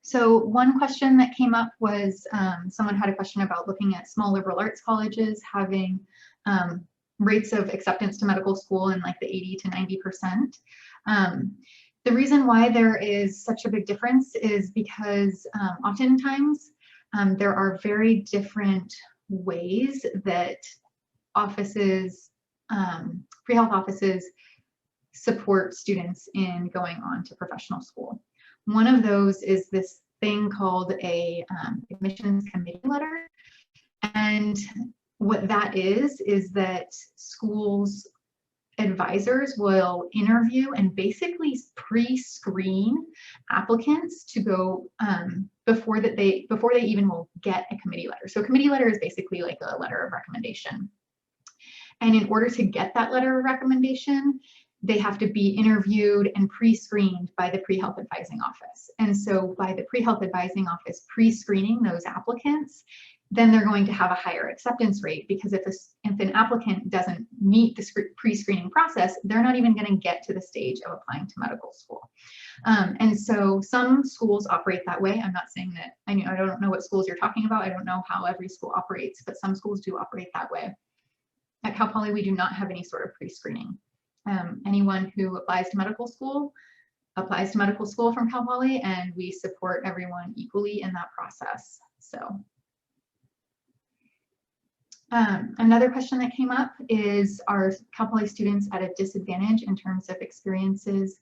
So one question that came up was someone had a question about looking at small liberal arts colleges having rates of acceptance to medical school in like the 80 to 90%. The reason why there is such a big difference is because oftentimes there are very different ways that offices, pre-health offices, support students in going on to professional school. One of those is this thing called a admissions committee letter. And what that is that schools advisors will interview and basically pre-screen applicants to go before they even will get a committee letter. So a committee letter is basically like a letter of recommendation. And in order to get that letter of recommendation, they have to be interviewed and pre-screened by the pre-health advising office. And so by the pre-health advising office pre-screening those applicants, then they're going to have a higher acceptance rate, because if an applicant doesn't meet the pre-screening process, they're not even going to get to the stage of applying to medical school. And so some schools operate that way. I'm not saying that, I don't know what schools you're talking about. I don't know how every school operates, but some schools do operate that way. At Cal Poly, we do not have any sort of pre-screening. Anyone who applies to medical school from Cal Poly, and we support everyone equally in that process. So another question that came up is, are Cal Poly students at a disadvantage in terms of experiences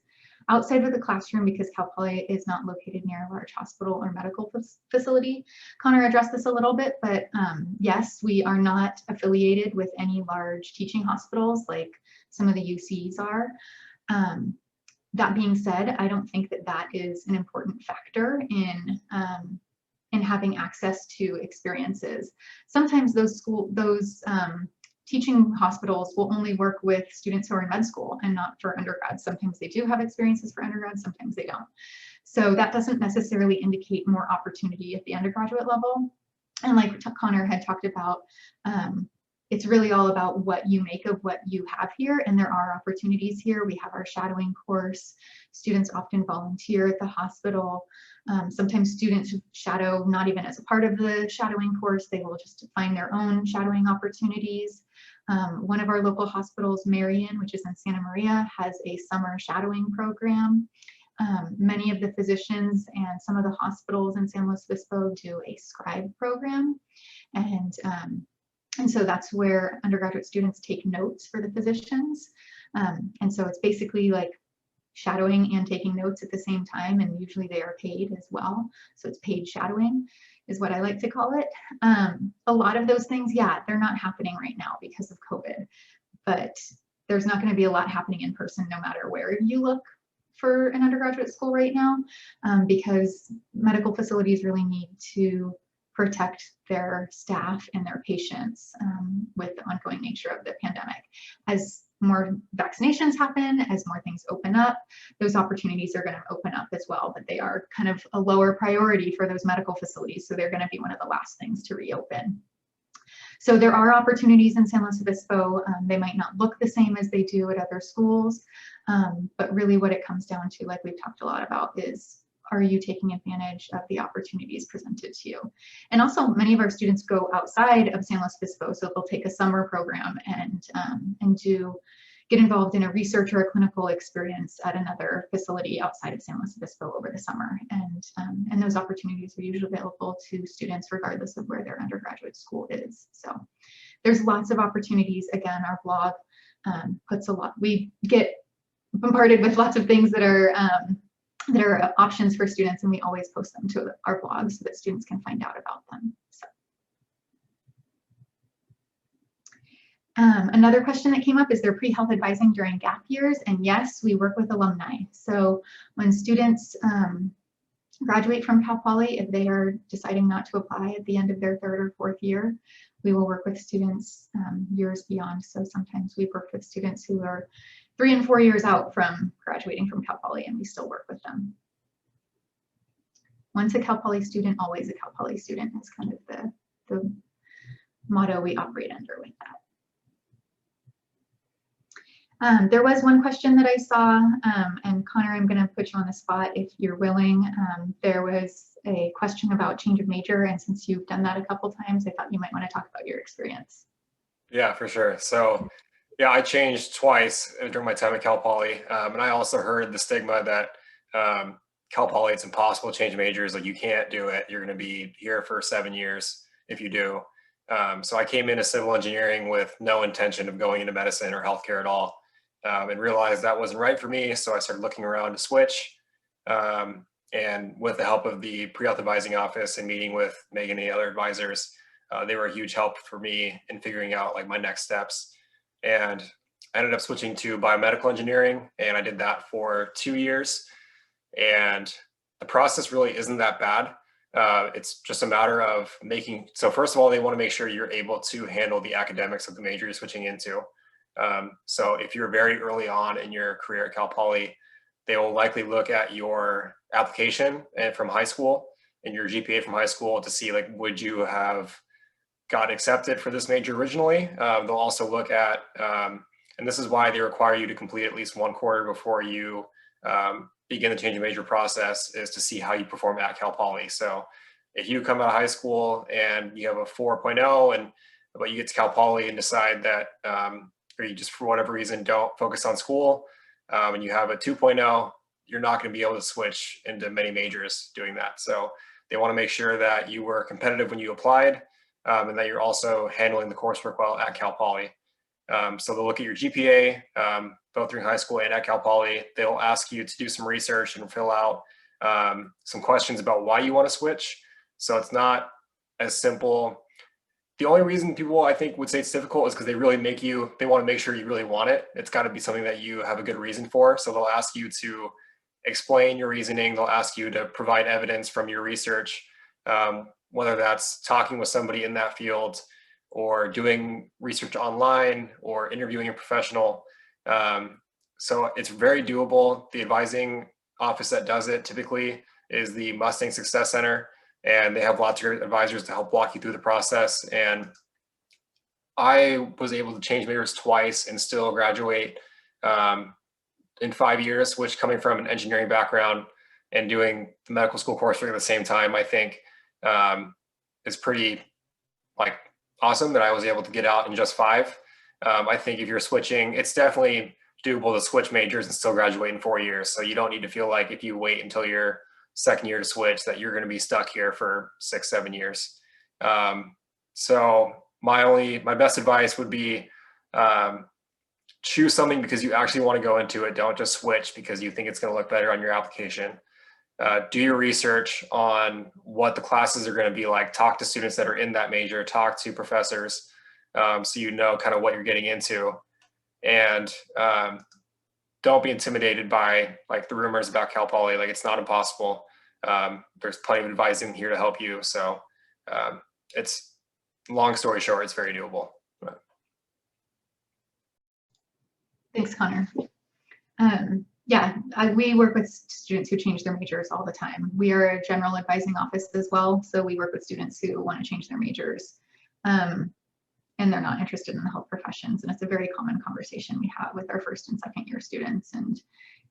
outside of the classroom because Cal Poly is not located near a large hospital or medical facility? Connor addressed this a little bit, but yes, we are not affiliated with any large teaching hospitals like some of the UCs are. That being said, I don't think that that is an important factor in having access to experiences. Sometimes those teaching hospitals will only work with students who are in med school and not for undergrads. Sometimes they do have experiences for undergrads, sometimes they don't. So that doesn't necessarily indicate more opportunity at the undergraduate level. And like Connor had talked about, it's really all about what you make of what you have here, and there are opportunities here. We have our shadowing course. Students often volunteer at the hospital. Sometimes students shadow not even as a part of the shadowing course. They will just find their own shadowing opportunities. One of our local hospitals, Marion, which is in Santa Maria, has a summer shadowing program. Many of the physicians and some of the hospitals in San Luis Obispo do a scribe program. And so that's where undergraduate students take notes for the physicians. And so it's basically like shadowing and taking notes at the same time, and usually they are paid as well. So it's paid shadowing is what I like to call it. A lot of those things, yeah, they're not happening right now because of COVID, but there's not going to be a lot happening in person no matter where you look for an undergraduate school right now, because medical facilities really need to protect their staff and their patients with the ongoing nature of the pandemic. As more vaccinations happen, as more things open up, those opportunities are going to open up as well, but they are kind of a lower priority for those medical facilities, so they're going to be one of the last things to reopen. So there are opportunities in San Luis Obispo. They might not look the same as they do at other schools, but really what it comes down to, like we've talked a lot about, is are you taking advantage of the opportunities presented to you? And also many of our students go outside of San Luis Obispo, so they'll take a summer program and get involved in a research or a clinical experience at another facility outside of San Luis Obispo over the summer. And those opportunities are usually available to students regardless of where their undergraduate school is. So there's lots of opportunities. Again, our blog puts a lot, we get bombarded with lots of things that are options for students, and we always post them to our blog so that students can find out about them. So. Another question that came up is there pre-health advising during gap years? And yes, we work with alumni. So when students graduate from Cal Poly, if they are deciding not to apply at the end of their third or fourth year, we will work with students years beyond. So sometimes we work with students who are 3 and 4 years out from graduating from Cal Poly, and we still work with them. Once a Cal Poly student, always a Cal Poly student is kind of the motto we operate under with that. There was one question that I saw, and Connor, I'm going to put you on the spot if you're willing. There was a question about change of major, and since you've done that a couple times, I thought you might want to talk about your experience. Yeah, for sure. So yeah, I changed twice during my time at Cal Poly, and I also heard the stigma that Cal Poly, it's impossible to change majors. Like, you can't do it. You're going to be here for 7 years if you do. So I came into civil engineering with no intention of going into medicine or healthcare at all, and realized that wasn't right for me. So I started looking around to switch. And with the help of the pre-health advising office and meeting with Megan and the other advisors, they were a huge help for me in figuring out like my next steps. And I ended up switching to biomedical engineering, and I did that for 2 years. And the process really isn't that bad. It's just a matter of so first of all, they want to make sure you're able to handle the academics of the major you're switching into. So if you're very early on in your career at Cal Poly, they will likely look at your application and from high school and your GPA from high school to see, like, would you have got accepted for this major originally? They'll also look at, and this is why they require you to complete at least 1 quarter before you begin the change of major process, is to see how you perform at Cal Poly. So if you come out of high school and you have a 4.0 but you get to Cal Poly and decide that, or you just for whatever reason don't focus on school, and you have a 2.0, you're not going to be able to switch into many majors doing that. So they want to make sure that you were competitive when you applied, and that you're also handling the coursework well at Cal Poly. So they'll look at your GPA, both during high school and at Cal Poly. They'll ask you to do some research and fill out some questions about why you want to switch. So it's not as simple. The only reason people, I think, would say it's difficult is because they want to make sure you really want it. It's got to be something that you have a good reason for. So they'll ask you to explain your reasoning. They'll ask you to provide evidence from your research, whether that's talking with somebody in that field or doing research online or interviewing a professional. So it's very doable. The advising office that does it typically is the Mustang Success Center, and they have lots of advisors to help walk you through the process. And I was able to change majors twice and still graduate in 5 years, which, coming from an engineering background and doing the medical school coursework at the same time, I think is pretty awesome that I was able to get out in just 5. I think if you're switching, it's definitely doable to switch majors and still graduate in 4 years. So you don't need to feel like if you wait until your second year to switch that you're going to be stuck here for 6-7 years. So my best advice would be choose something because you actually want to go into it. Don't just switch because you think it's going to look better on your application. Do your research on what the classes are going to be like. Talk to students that are in that major. Talk to professors, so you know kind of what you're getting into. And don't be intimidated by the rumors about Cal Poly. It's not impossible. There's plenty of advising here to help you. So it's, long story short, it's very doable. Thanks, Connor. Yeah, we work with students who change their majors all the time. We are a general advising office as well, so we work with students who want to change their majors, and they're not interested in the health professions. And it's a very common conversation we have with our first and second year students, and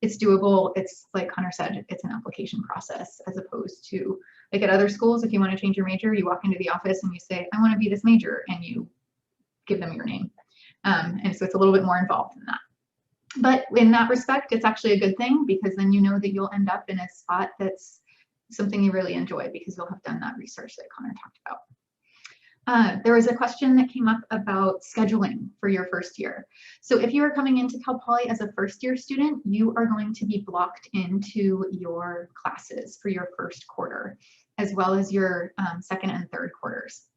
it's doable. It's like Connor said, it's an application process, as opposed to at other schools. If you want to change your major, you walk into the office and you say, I want to be this major, and you give them your name. And so it's a little bit more involved than that. But in that respect, it's actually a good thing, because then you know that you'll end up in a spot that's something you really enjoy, because you'll have done that research that Connor talked about. There was a question that came up about scheduling for your first year. So if you are coming into Cal Poly as a first year student, you are going to be blocked into your classes for your first quarter, as well as your second and third quarters.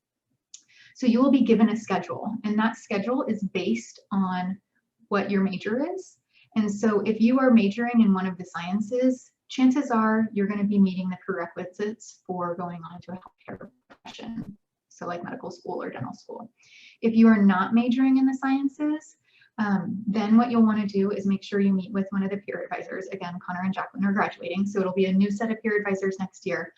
So you will be given a schedule, and that schedule is based on what your major is. And so if you are majoring in one of the sciences, chances are you're going to be meeting the prerequisites for going on to a healthcare profession, so like medical school or dental school. If you are not majoring in the sciences, Then what you'll want to do is make sure you meet with one of the peer advisors. Again, Connor and Jacqueline are graduating, so it'll be a new set of peer advisors next year.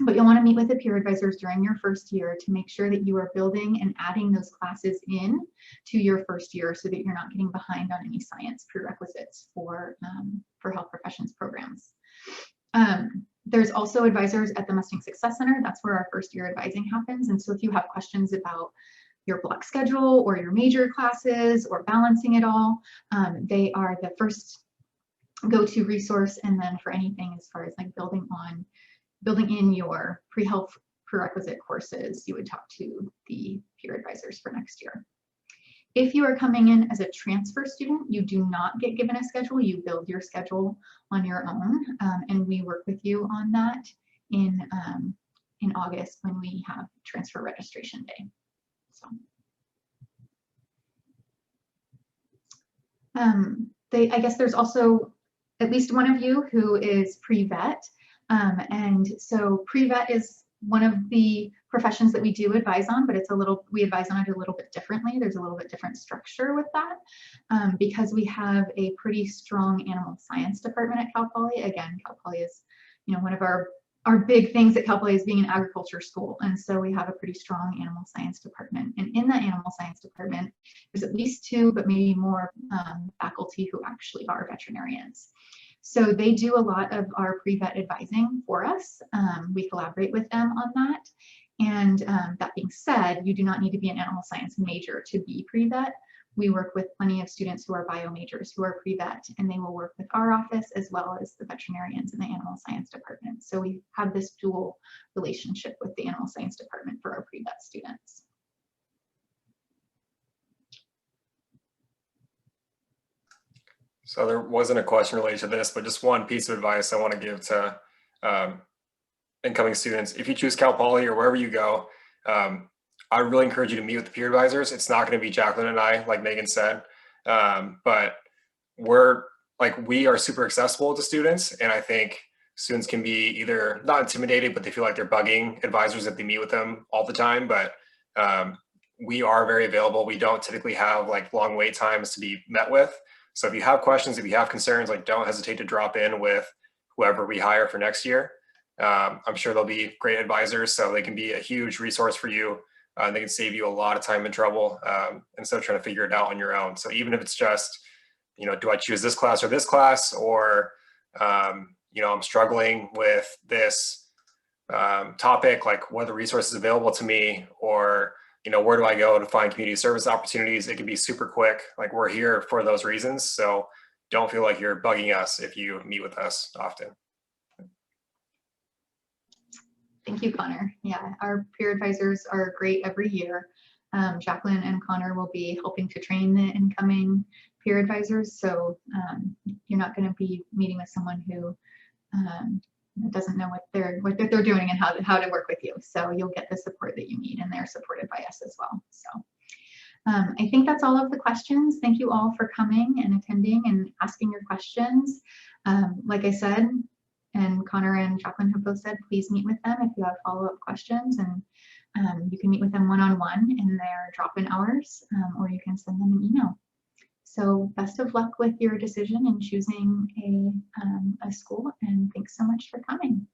But you'll want to meet with the peer advisors during your first year to make sure that you are building and adding those classes in to your first year so that you're not getting behind on any science prerequisites for health professions programs. There's also advisors at the Mustang Success Center. That's where our first year advising happens. And so if you have questions about your block schedule or your major classes or balancing it all, they are the first go-to resource. And then for anything as far as like building in your pre-health prerequisite courses, you would talk to the peer advisors for next year. If you are coming in as a transfer student, you do not get given a schedule. You build your schedule on your own, and we work with you on that in August when we have transfer registration day. So, I guess there's also at least one of you who is pre-vet. And so pre-vet is one of the professions that we do advise on, but we advise on it a little bit differently. There's a little bit different structure with that because we have a pretty strong animal science department at Cal Poly. Again, Cal Poly is, one of our big things at Cal Poly is being an agriculture school. And so we have a pretty strong animal science department. And in that animal science department, there's at least 2, but maybe more faculty who actually are veterinarians. So they do a lot of our pre-vet advising for us. We collaborate with them on that. And that being said, you do not need to be an animal science major to be pre-vet. We work with plenty of students who are bio majors who are pre-vet, and they will work with our office as well as the veterinarians in the animal science department. So we have this dual relationship with the animal science department for our pre-vet students. So there wasn't a question related to this, but just one piece of advice I want to give to incoming students. If you choose Cal Poly or wherever you go, I really encourage you to meet with the peer advisors. It's not going to be Jacqueline and I, like Megan said, but we are super accessible to students. And I think students can be either not intimidated, but they feel like they're bugging advisors if they meet with them all the time. But we are very available. We don't typically have like long wait times to be met with. So if you have questions, if you have concerns, like don't hesitate to drop in with whoever we hire for next year. I'm sure they'll be great advisors, so they can be a huge resource for you. They can save you a lot of time and trouble instead of trying to figure it out on your own. So even if it's just, do I choose this class or this class, or, I'm struggling with this topic, like what are the resources available to me, or where do I go to find community service opportunities? It can be super quick. Like we're here for those reasons. So don't feel like you're bugging us if you meet with us often. Thank you, Connor. Yeah, our peer advisors are great every year. Jacqueline and Connor will be helping to train the incoming peer advisors. So you're not going to be meeting with someone who doesn't know what they're doing and how to work with you. So you'll get the support that you need, and they're supported by us as well. So I think that's all of the questions. Thank you all for coming and attending and asking your questions. Like I said, and Connor and Jacqueline have both said, please meet with them if you have follow-up questions, and you can meet with them one-on-one in their drop-in hours, or you can send them an email. So best of luck with your decision in choosing a school, and thanks so much for coming.